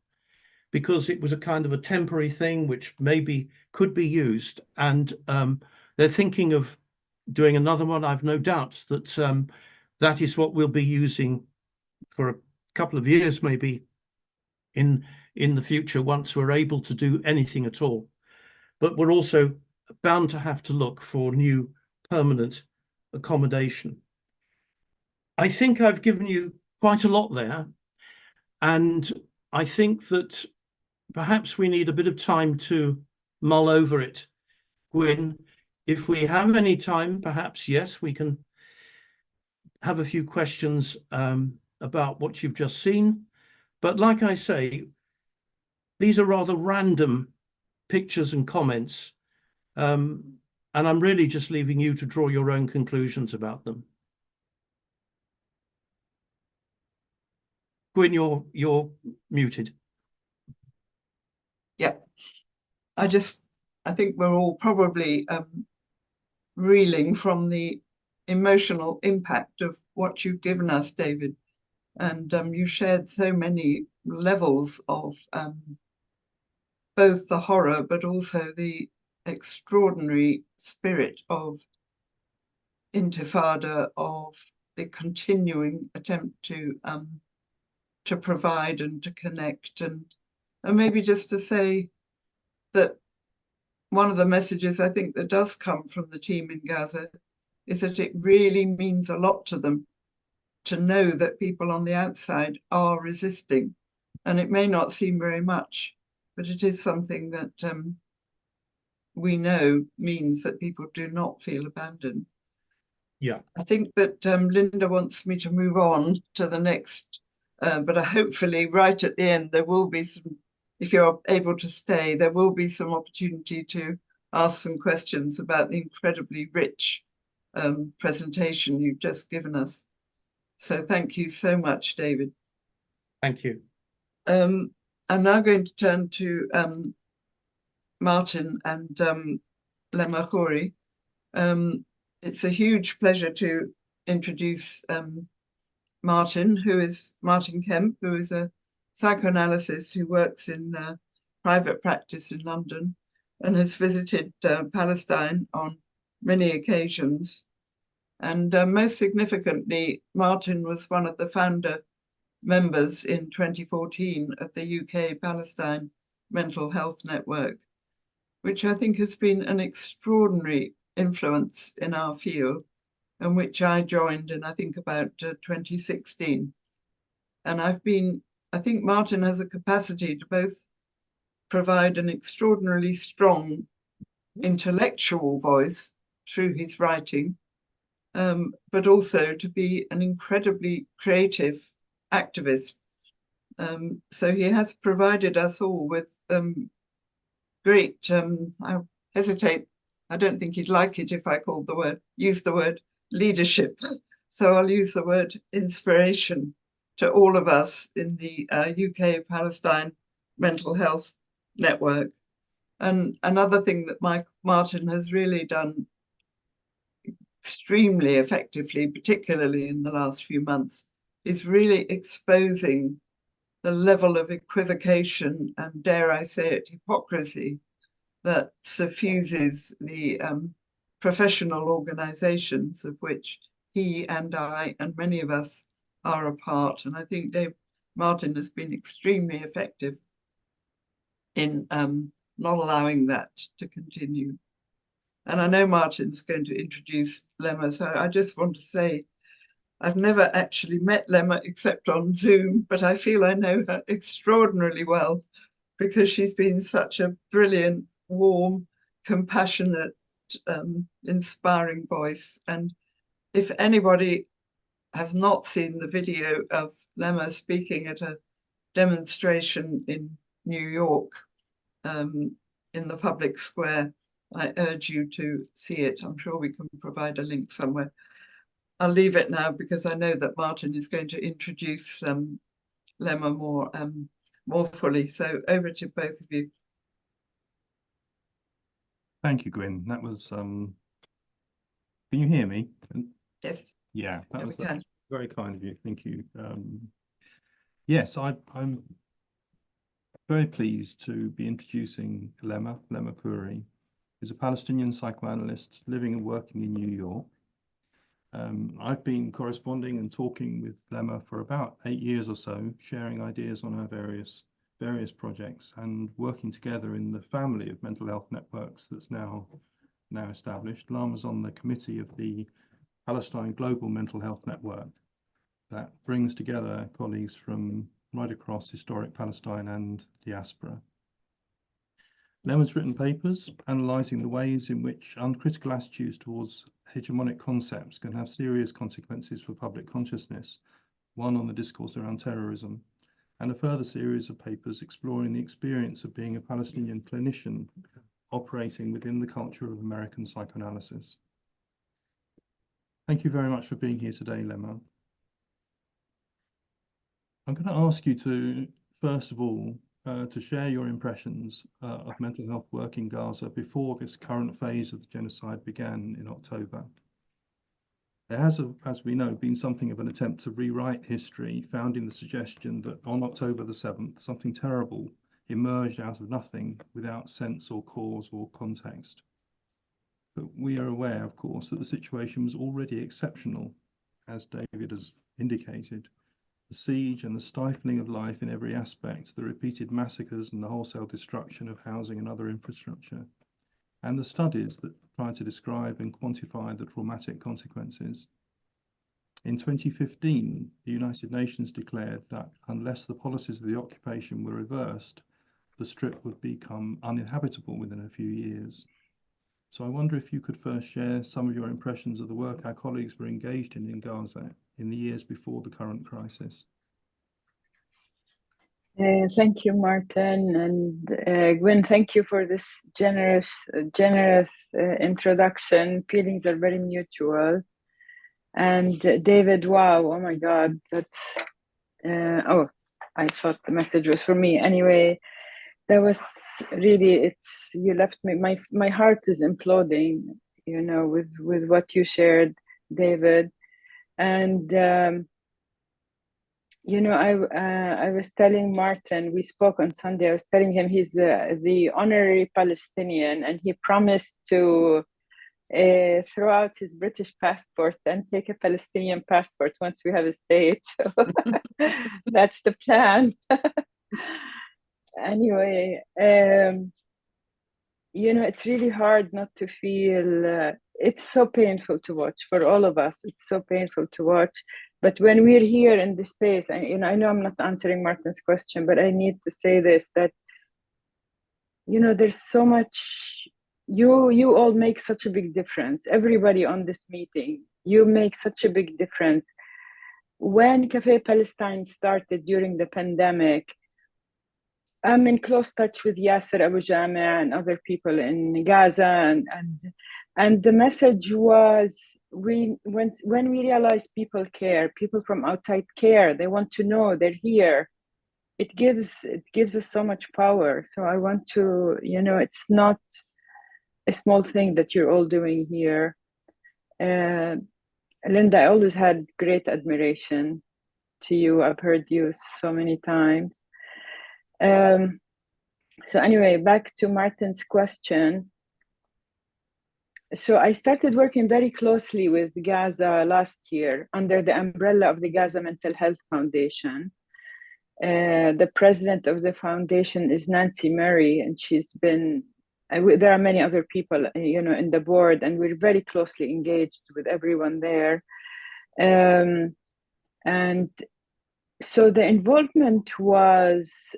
because it was a kind of a temporary thing which maybe could be used. And they're thinking of doing another one. I've no doubts that that is what we'll be using for a couple of years, maybe in the future, once we're able to do anything at all. But we're also bound to have to look for new permanent accommodation. I think I've given you quite a lot there, and I think that perhaps we need a bit of time to mull over it. Gwyn, if we have any time, perhaps, yes, we can have a few questions about what you've just seen. But like I say, these are rather random pictures and comments, and I'm really just leaving you to draw your own conclusions about them. Gwyn, you're muted. Yeah, I think we're all probably reeling from the emotional impact of what you've given us, David. And you shared so many levels of both the horror, but also the extraordinary spirit of intifada, of the continuing attempt to provide and to connect, and maybe just to say that one of the messages I think that does come from the team in Gaza is that it really means a lot to them to know that people on the outside are resisting. And it may not seem very much, but it is something that we know means that people do not feel abandoned. Yeah. I think that Linda wants me to move on to the next, but hopefully right at the end, there will be some, if you're able to stay, there will be some opportunity to ask some questions about the incredibly rich presentation you've just given us. So thank you so much, David. Thank you. I'm now going to turn to Martin and Lema Khoury. It's a huge pleasure to introduce Martin Kemp, who is a psychoanalyst who works in private practice in London and has visited Palestine on many occasions. And most significantly, Martin was one of the founder members in 2014 of the UK Palestine Mental Health Network, which I think has been an extraordinary influence in our field, and which I joined in, I think, about 2016. And I think Martin has a capacity to both provide an extraordinarily strong intellectual voice through his writing, but also to be an incredibly creative activist. So he has provided us all with great, I hesitate, I don't think he'd like it if I use the word leadership. So I'll use the word inspiration to all of us in the UK Palestine Mental Health Network. And another thing that Martin has really done extremely effectively, particularly in the last few months, is really exposing the level of equivocation and, dare I say it, hypocrisy that suffuses the professional organizations of which he and I and many of us are a part. And I think Martin has been extremely effective in not allowing that to continue. And I know Martin's going to introduce Lema, so I just want to say I've never actually met Lema except on Zoom, but I feel I know her extraordinarily well because she's been such a brilliant, warm, compassionate, inspiring voice. And if anybody has not seen the video of Lema speaking at a demonstration in New York, in the public square, I urge you to see it. I'm sure we can provide a link somewhere. I'll leave it now because I know that Martin is going to introduce Lema more fully. So over to both of you. Thank you, Gwyn. That was Can you hear me? Yes. Yeah, Yeah, we that's can. very kind of you. Thank you. Yes, I'm very pleased to be introducing Lema Puri, who's a Palestinian psychoanalyst living and working in New York. I've been corresponding and talking with Lema for about 8 years or so, sharing ideas on our various projects and working together in the family of mental health networks that's now established. Lema's on the committee of the Palestine Global Mental Health Network that brings together colleagues from right across historic Palestine and diaspora. Lema's written papers analysing the ways in which uncritical attitudes towards hegemonic concepts can have serious consequences for public consciousness, one on the discourse around terrorism, and a further series of papers exploring the experience of being a Palestinian clinician operating within the culture of American psychoanalysis. Thank you very much for being here today, Lema. I'm going to ask you to, first of all, to share your impressions of mental health work in Gaza before this current phase of the genocide began in October. There has, as we know, been something of an attempt to rewrite history, found in the suggestion that on October the 7th, something terrible emerged out of nothing without sense or cause or context. But we are aware, of course, that the situation was already exceptional, as David has indicated. The siege and the stifling of life in every aspect, the repeated massacres and the wholesale destruction of housing and other infrastructure, and the studies that try to describe and quantify the traumatic consequences. In 2015, the United Nations declared that unless the policies of the occupation were reversed, the Strip would become uninhabitable within a few years. So I wonder if you could first share some of your impressions of the work our colleagues were engaged in Gaza in the years before the current crisis. Thank you, Martin, and Gwen, thank you for this generous introduction. Feelings are very mutual. And David, wow, oh my God, that's, oh, I thought the message was for me. Anyway, that was really, you left me, my heart is imploding, you know, with what you shared, David. And, you know, I was telling Martin, we spoke on Sunday, I was telling him he's the honorary Palestinian, and he promised to throw out his British passport and take a Palestinian passport once we have a state. So that's the plan. Anyway, you know, it's really hard not to feel, it's so painful to watch for all of us. It's so painful to watch. But when we're here in this space, and you know, I know I'm not answering Martin's question, but I need to say this, that, you know, there's so much, you all make such a big difference. Everybody on this meeting, you make such a big difference. When Cafe Palestine started during the pandemic, I'm in close touch with Yasser Abu Jameh and other people in Gaza, and the message was, when we realize people care, people from outside care, they want to know, they're here. It gives us so much power. So I want to, you know, it's not a small thing that you're all doing here. Linda, I always had great admiration to you. I've heard you so many times. So anyway, back to Martin's question. So I started working very closely with Gaza last year under the umbrella of the Gaza Mental Health Foundation. The president of the foundation is Nancy Murray, and she's been, there are many other people, you know, in the board, and we're very closely engaged with everyone there. And so the involvement was,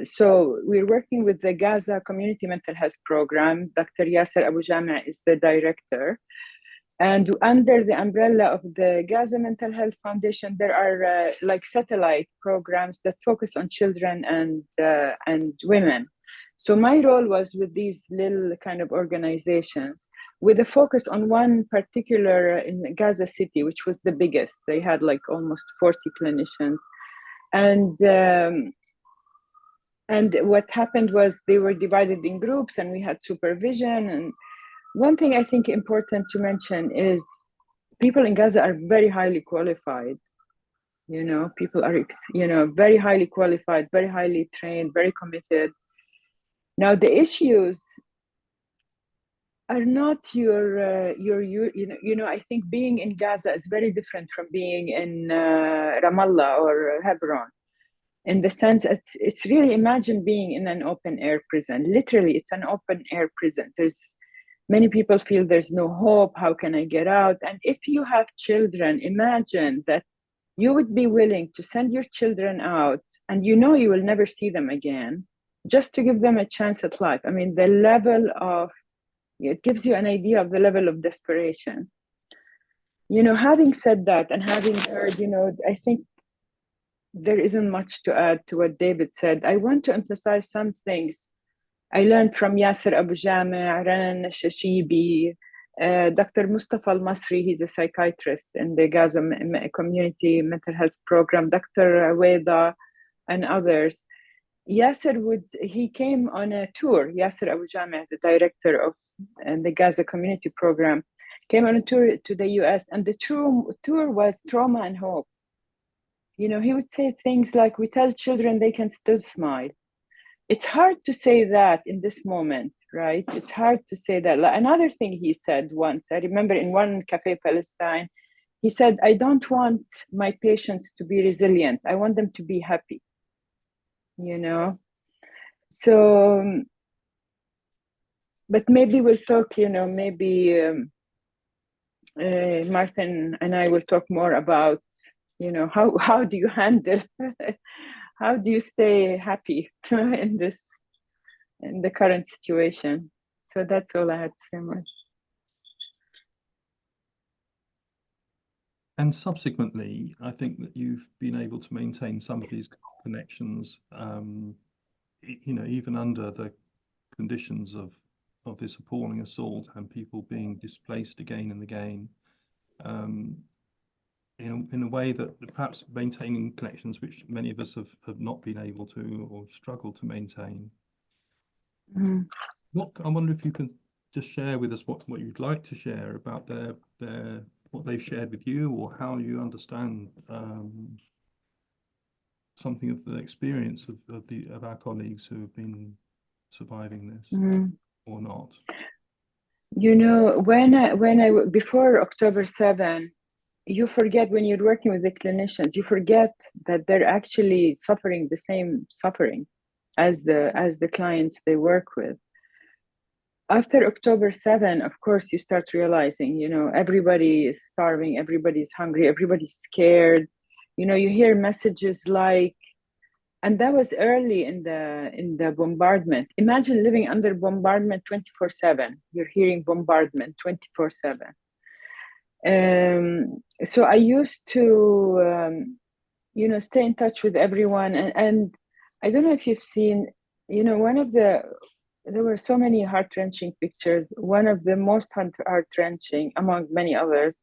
so we're working with the Gaza Community Mental Health Program. Dr. Yasser Abu Jameh is the director. And under the umbrella of the Gaza Mental Health Foundation, there are like satellite programs that focus on children and women. So my role was with these little kind of organizations with a focus on one particular in Gaza City, which was the biggest. They had like almost 40 clinicians. And what happened was they were divided in groups, and we had supervision, one thing I think important to mention is people in Gaza are very highly qualified. You know, people are, you know, very highly qualified, very highly trained, very committed. Now, the issues are not you know, I think being in Gaza is very different from being in Ramallah or Hebron, in the sense it's really, imagine being in an open air prison. Literally, it's an open air prison. There's many people feel there's no hope. How can I get out? And if you have children, imagine that you would be willing to send your children out and you know you will never see them again, just to give them a chance at life. I mean, the level of, it gives you an idea of the level of desperation. You know, having said that and having heard, you know, I think there isn't much to add to what David said. I want to emphasize some things I learned from Yasser Abu Jami', Ranan Shashibi, Dr. Mustafa Al-Masri, he's a psychiatrist in the Gaza community mental health program, Dr. Weda, and others. Yasser he came on a tour, Yasser Abu Jami', the director of the Gaza community program, came on a tour to the US, and the tour was trauma and hope. You know, he would say things like, we tell children they can still smile. It's hard to say that in this moment, right? It's hard to say that. Another thing he said once, I remember in one Cafe Palestine, he said, I don't want my patients to be resilient. I want them to be happy, you know? So, but maybe we'll talk, you know, maybe Martin and I will talk more about, you know, how do you handle how do you stay happy in the current situation? So that's all I had to say, much. And subsequently, I think that you've been able to maintain some of these connections, you know, even under the conditions of this appalling assault and people being displaced again and again. In a way that perhaps maintaining connections which many of us have not been able to or struggled to maintain. Mm. I wonder if you can just share with us what you'd like to share about what they've shared with you, or how you understand something of the experience of our colleagues who have been surviving this, or not. You know, when I before October 7, you forget, when you're working with the clinicians, you forget that they're actually suffering the same suffering as the clients they work with. After October 7, of course, you start realizing, you know, everybody is starving, everybody's hungry, everybody's scared. You know, you hear messages like, and that was early in the bombardment. Imagine living under bombardment 24/7. You're hearing bombardment 24/7. So I used to, you know, stay in touch with everyone. And I don't know if you've seen, you know, there were so many heart-wrenching pictures. One of the most heart-wrenching, among many others,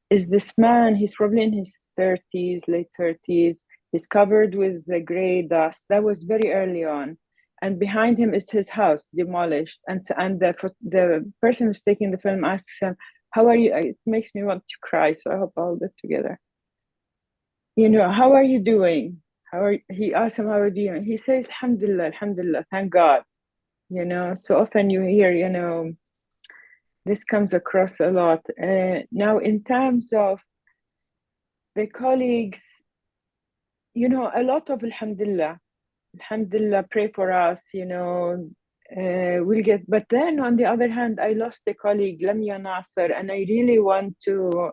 is this man. He's probably in his 30s, late 30s. He's covered with the gray dust. That was very early on. And behind him is his house, demolished. And the person who's taking the film asks him, how are you? It makes me want to cry, so I hope I'll hold it together. You know, how are you doing? He asks him, how are you doing? He says, Alhamdulillah, Alhamdulillah, thank God. You know, so often you hear, you know, this comes across a lot. Now, in terms of the colleagues, you know, a lot of Alhamdulillah, pray for us, you know, we'll get, but then on the other hand, I lost a colleague, Lamia Nasser, and I really want to,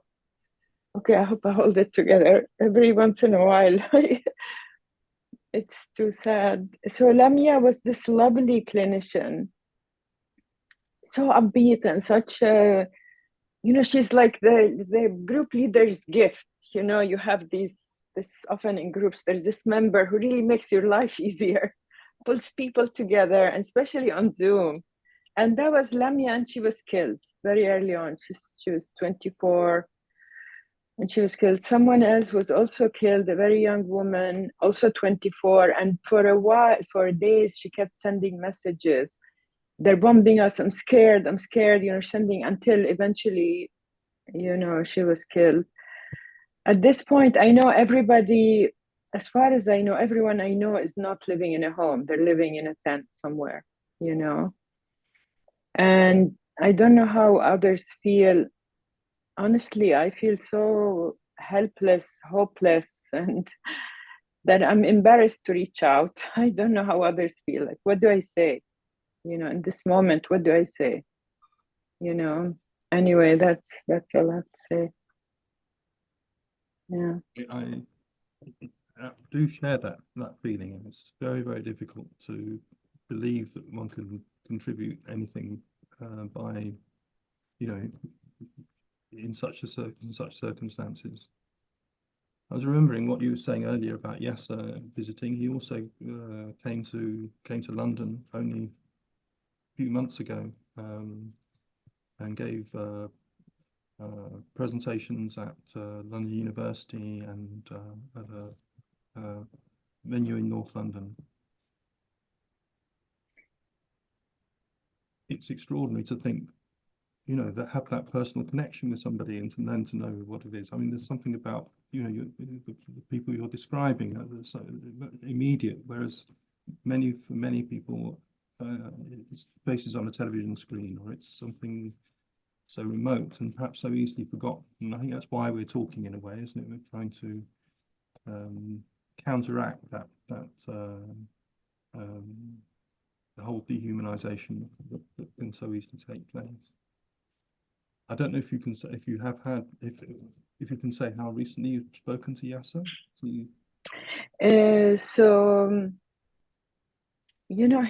okay, I hope I hold it together every once in a while. It's too sad. So Lamia was this lovely clinician, so upbeat and such a, you know, she's like the group leader's gift. You know, you have this often in groups, there's this member who really makes your life easier, pulls people together, and especially on Zoom. And that was Lamia, and she was killed very early on. She was 24, and she was killed. Someone else was also killed, a very young woman, also 24. And for a while, for days, she kept sending messages. they're bombing us. I'm scared, sending, until eventually, she was killed. At this point, I know everybody, as far as I know, everyone I know is not living in a home. They're living in a tent somewhere, And I don't know how others feel. Honestly, I feel so helpless, hopeless, and that I'm embarrassed to reach out. I don't know how others feel. Like, what do I say? In this moment, what do I say? Anyway, that's all I have to say. Yeah. I do share that feeling, and it's very, very difficult to believe that one can contribute anything by, in such circumstances. I was remembering what you were saying earlier about Yasser visiting. He also came to London only a few months ago and gave presentations at London University and at a venue in North London. It's extraordinary to think, that have that personal connection with somebody and then to know what it is. I mean, there's something about, the people you're describing that's so immediate, whereas for many people, it's faces on a television screen, or it's something so remote and perhaps so easily forgotten. And I think that's why we're talking in a way, isn't it? We're trying to counteract that the whole dehumanization that can so easily take place. I don't know if you can say, if you can say how recently you've spoken to Yasser.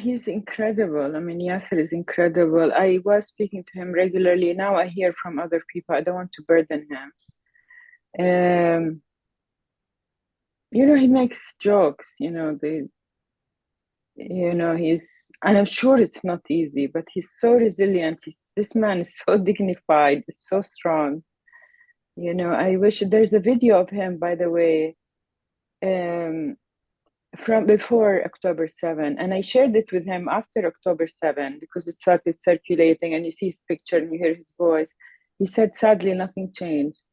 He's incredible. I mean, Yasser is incredible. I was speaking to him regularly. Now I hear from other people. I don't want to burden him. He makes jokes. And I'm sure it's not easy, but he's so resilient. This man is so dignified, so strong. I wish there's a video of him, by the way, from before October 7, and I shared it with him after October 7 because it started circulating, and you see his picture and you hear his voice. He said, sadly, nothing changed,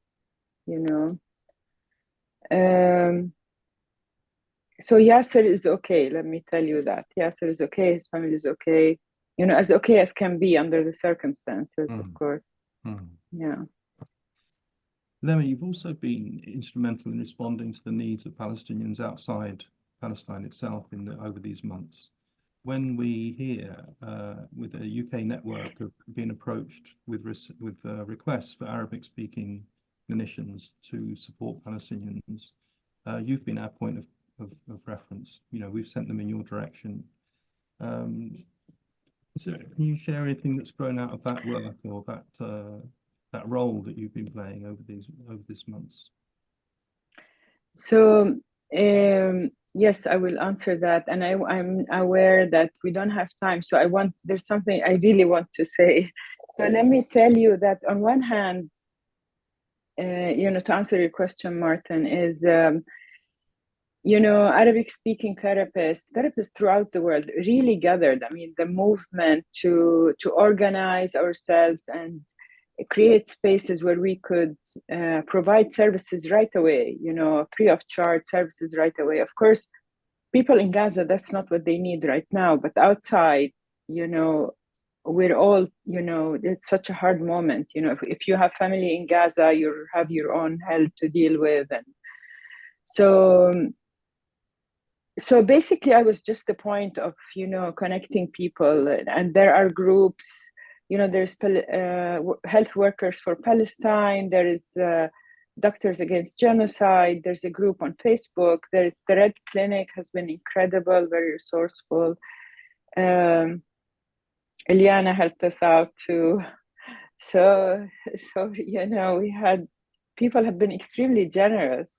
So Yasser is okay, let me tell you that. Yasser is okay, his family is okay, as okay as can be under the circumstances, of course. Yeah. Lemmy, you've also been instrumental in responding to the needs of Palestinians outside Palestine itself over these months. When we hear with a UK network of being approached with requests for Arabic-speaking clinicians to support Palestinians, you've been our point of reference. We've sent them in your direction. Can you share anything that's grown out of that work or that role that you've been playing over these months? So yes, I will answer that, and I'm aware that we don't have time. So there's something I really want to say. So let me tell you that on one hand, to answer your question, Martin, is Arabic-speaking therapists throughout the world really gathered. I mean, the movement to organize ourselves and create spaces where we could provide services right away, free of charge services right away. Of course, people in Gaza, that's not what they need right now, but outside, we're all, it's such a hard moment. If you have family in Gaza, you have your own hell to deal with. And so basically, I was just the point of, connecting people, and there are groups, there's health workers for Palestine, there is Doctors Against Genocide, there's a group on Facebook, there's the Red Clinic, has been incredible, very resourceful. Eliana helped us out too. So we had, people have been extremely generous,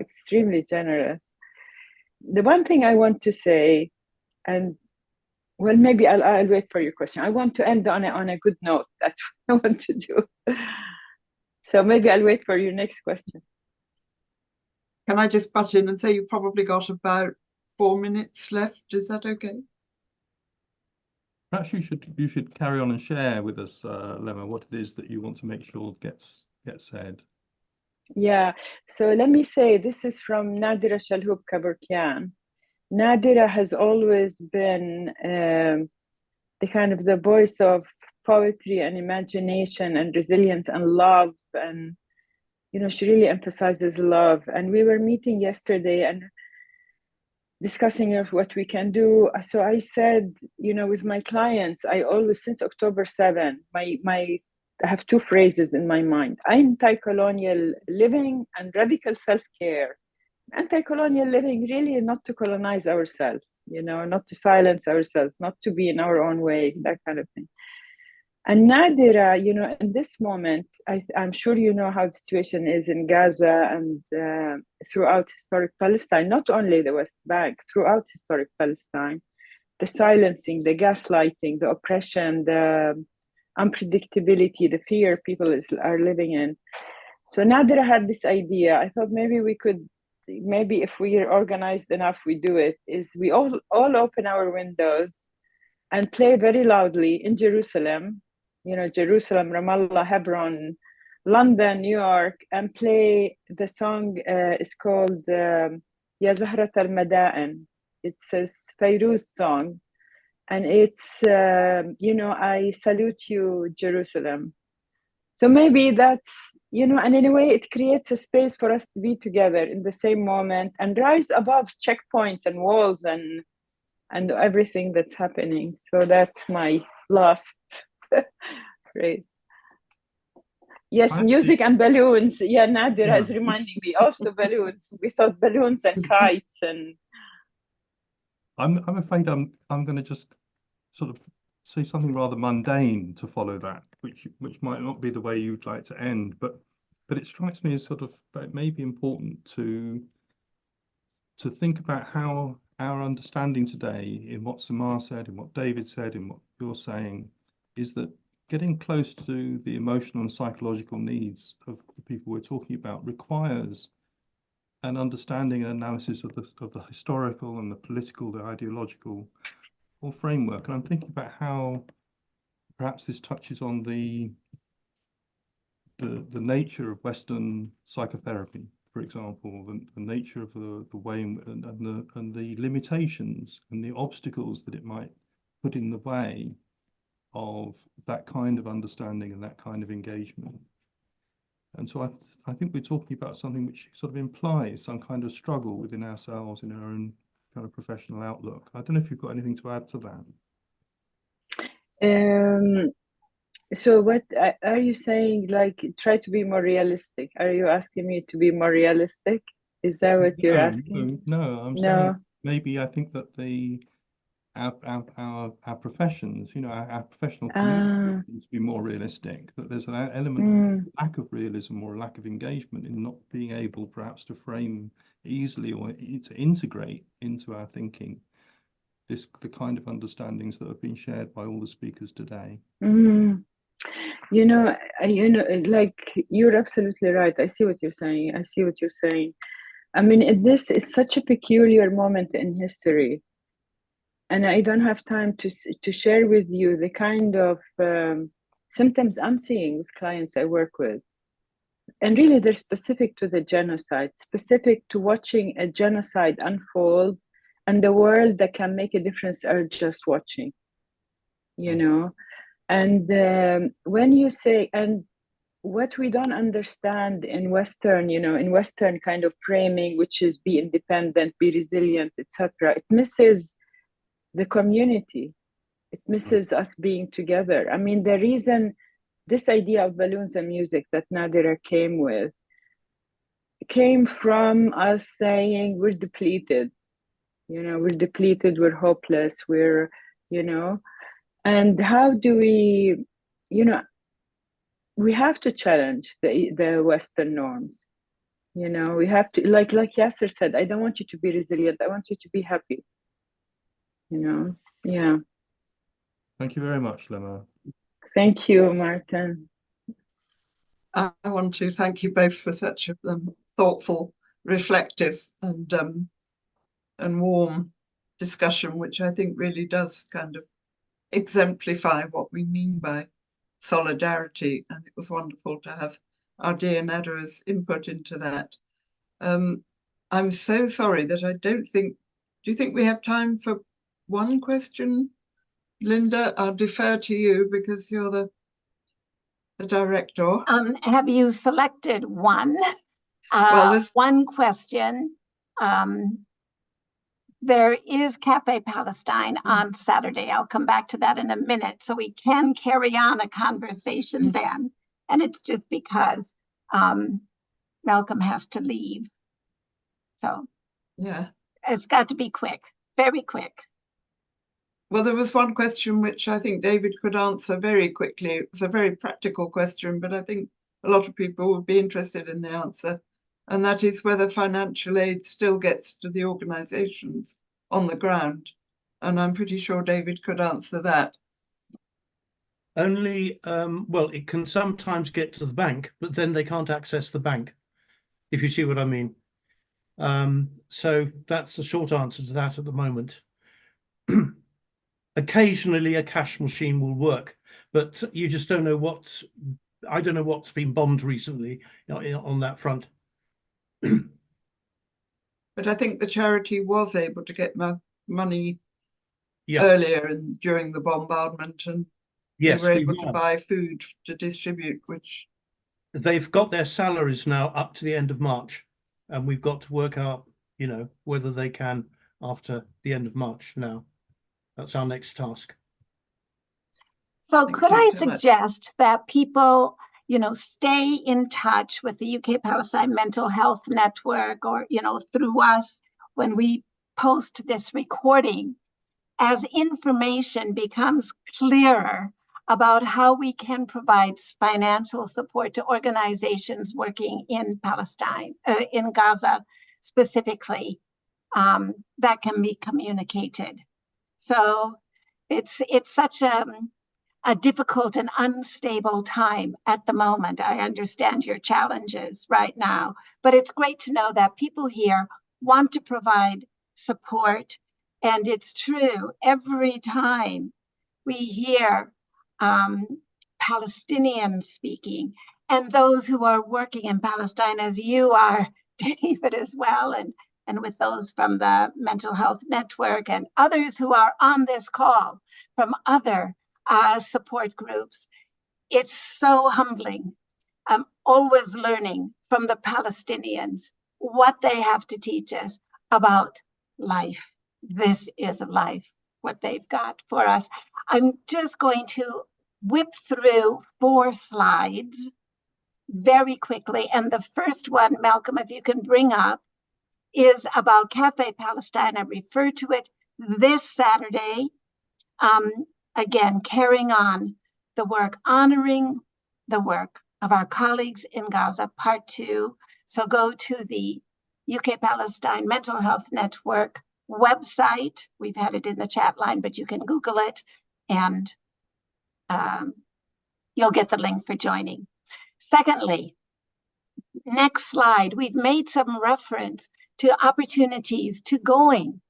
extremely generous. The one thing I want to say, and well, maybe I'll wait for your question. I want to end on a good note. That's what I want to do. So maybe I'll wait for your next question. Can I just butt in and say you've probably got about 4 minutes left? Is that okay? perhaps you should carry on and share with us, Lemma, what it is that you want to make sure gets said. Yeah, so let me say, this is from Nadira Shalhoub Kaburkian. Nadira has always been the kind of the voice of poetry and imagination and resilience and love, and she really emphasizes love. And we were meeting yesterday and discussing of what we can do. So I said, with my clients, I always, since October 7, I have two phrases in my mind: anti-colonial living and radical self-care. Anti-colonial living, really not to colonize ourselves, not to silence ourselves, not to be in our own way, that kind of thing. And Nadira, in this moment, I'm sure you know how the situation is in Gaza and throughout historic Palestine, not only the West Bank, throughout historic Palestine, the silencing, the gaslighting, the oppression, the unpredictability, the fear people are living in. So Nadira had this idea. I thought maybe if we are organized enough, we do it, is we all open our windows and play very loudly in Jerusalem, Jerusalem, Ramallah, Hebron, London, New York, and play the song is called Ya Zahrat al-Mada'in. It's a Fairuz song. And it's, I salute you, Jerusalem. So maybe that's, and in a way it creates a space for us to be together in the same moment and rise above checkpoints and walls and everything that's happening. So that's my last phrase. Yes, music and balloons. Yeah, Nadira is reminding me. Also balloons. We thought balloons and kites and. I'm afraid I'm going to just sort of say something rather mundane to follow that, which might not be the way you'd like to end, but it strikes me as sort of it may be important to think about how our understanding today, in what Samar said, in what David said, in what you're saying, is that getting close to the emotional and psychological needs of the people we're talking about requires an understanding and analysis of the historical and the political, the ideological framework. And I'm thinking about how perhaps this touches on the nature of Western psychotherapy, for example, the nature of the way and the limitations and the obstacles that it might put in the way of that kind of understanding and that kind of engagement. And so I think we're talking about something which sort of implies some kind of struggle within ourselves in our own kind of professional outlook. I don't know if you've got anything to add to that. So what are you saying, like, try to be more realistic? Are you asking me to be more realistic? Is that what you're asking? No, I'm saying maybe I think that our professions, our professional community needs to be more realistic, that there's an element of lack of realism or a lack of engagement in not being able perhaps to frame easily or to integrate into our thinking the kind of understandings that have been shared by all the speakers today. Like, you're absolutely right. I see what you're saying. I mean, this is such a peculiar moment in history. And I don't have time to share with you the kind of symptoms I'm seeing with clients I work with. And really, they're specific to the genocide, specific to watching a genocide unfold, and the world that can make a difference are just watching, And when you say, and what we don't understand in Western, in Western kind of framing, which is be independent, be resilient, etc., it misses the community. It misses us being together. I mean, the reason this idea of balloons and music that Nadira came from us saying we're depleted, we're hopeless, and how do we, we have to challenge the Western norms. We have to, like Yasser said, I don't want you to be resilient, I want you to be happy. Yeah. Thank you very much, Lemma. Thank you, Martin. I want to thank you both for such a thoughtful, reflective and warm discussion, which I think really does kind of exemplify what we mean by solidarity, and it was wonderful to have our dear Nada's input into that. I'm so sorry that I don't think, do you think we have time for one question? Linda, I'll defer to you because you're the director. Have you selected one? Well, one question. There is Cafe Palestine on Saturday. I'll come back to that in a minute. So we can carry on a conversation then. And it's just because Malcolm has to leave. So yeah, it's got to be quick, very quick. Well, there was one question which I think David could answer very quickly. It was a very practical question, but I think a lot of people would be interested in the answer. And that is whether financial aid still gets to the organisations on the ground. And I'm pretty sure David could answer that. Only, well, it can sometimes get to the bank, but then they can't access the bank, if you see what I mean. So that's the short answer to that at the moment. Occasionally a cash machine will work, but you just don't know I don't know what's been bombed recently on that front. But I think the charity was able to get money earlier and during the bombardment, and they were able to buy food to distribute, which they've got their salaries now up to the end of March, and we've got to work out, you know, whether they can after the end of March now. That's our next task. So could I suggest that people, you know, stay in touch with the UK Palestine Mental Health Network, or, you know, through us when we post this recording, as information becomes clearer about how we can provide financial support to organizations working in Palestine, in Gaza specifically, that can be communicated. So it's such a difficult and unstable time at the moment. I understand your challenges right now, but it's great to know that people here want to provide support. And it's true, every time we hear Palestinians speaking, and those who are working in Palestine, as you are, David, as well, and with those from the Mental Health Network and others who are on this call from other support groups. It's so humbling. I'm always learning from the Palestinians what they have to teach us about life. This is life, what they've got for us. I'm just going to whip through 4 slides very quickly. And the first one, Malcolm, if you can bring up, is about Cafe Palestine. I refer to it this Saturday. Again, carrying on the work, honoring the work of our colleagues in Gaza, part 2. So go to the UK Palestine Mental Health Network website. We've had it in the chat line, but you can Google it and you'll get the link for joining. Secondly, next slide, we've made some reference to opportunities to going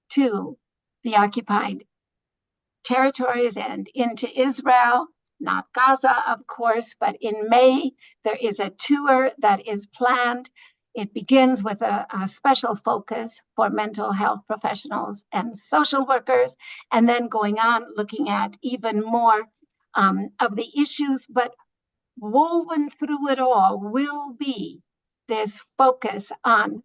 to the occupied territories and into Israel, not Gaza, of course, but in May, there is a tour that is planned. It begins with a special focus for mental health professionals and social workers, and then going on looking at even more of the issues, but woven through it all will be this focus on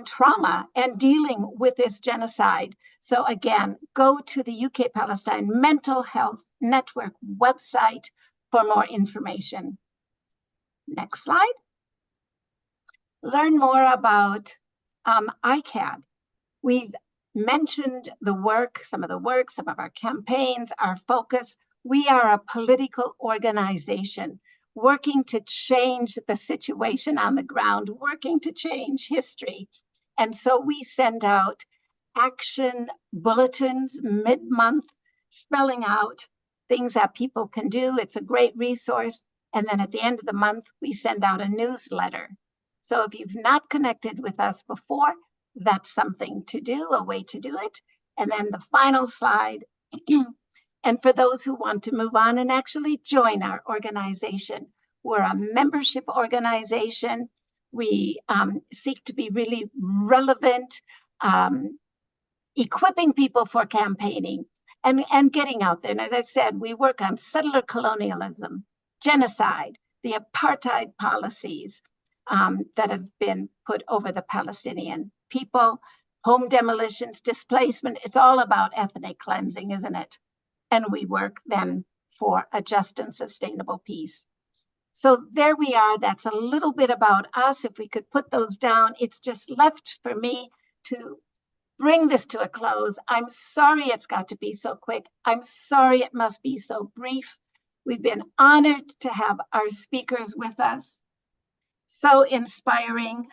trauma and dealing with this genocide. So again, go to the UK Palestine Mental Health Network website for more information. Next slide. Learn more about ICAHD. We've mentioned the work, some of our campaigns, our focus. We are a political organization working to change the situation on the ground, working to change history. And so we send out action bulletins mid-month, spelling out things that people can do. It's a great resource. And then at the end of the month, we send out a newsletter. So if you've not connected with us before, that's something to do, a way to do it. And then the final slide And for those who want to move on and actually join our organization, we're a membership organization. We seek to be really relevant, equipping people for campaigning and getting out there. And as I said, we work on settler colonialism, genocide, the apartheid policies that have been put over the Palestinian people, home demolitions, displacement. It's all about ethnic cleansing, isn't it? And we work then for a just and sustainable peace. So there we are. That's a little bit about us. If we could put those down, it's just left for me to bring this to a close. I'm sorry it's got to be so quick. I'm sorry it must be so brief. We've been honored to have our speakers with us. So inspiring.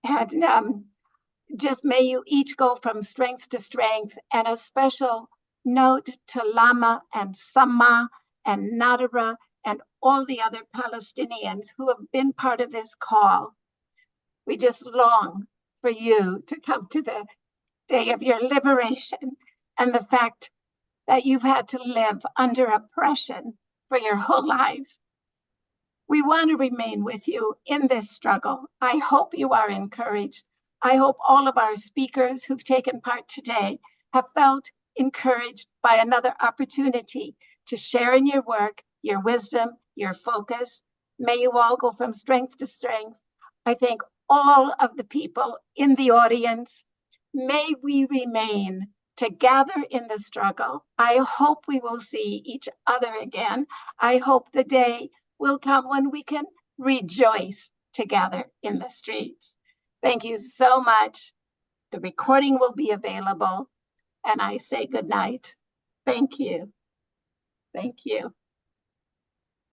And just may you each go from strength to strength. And a special note to Lama and Sama and Nadara and all the other Palestinians who have been part of this call. We just long for you to come to the day of your liberation and the fact that you've had to live under oppression for your whole lives. We want to remain with you in this struggle. I hope you are encouraged. I hope all of our speakers who've taken part today have felt encouraged by another opportunity to share in your work, your wisdom, your focus. May you all go from strength to strength. I thank all of the people in the audience. May we remain together in the struggle. I hope we will see each other again. I hope the day will come when we can rejoice together in the streets. Thank you so much. The recording will be available, and I say good night. Thank you. Thank you.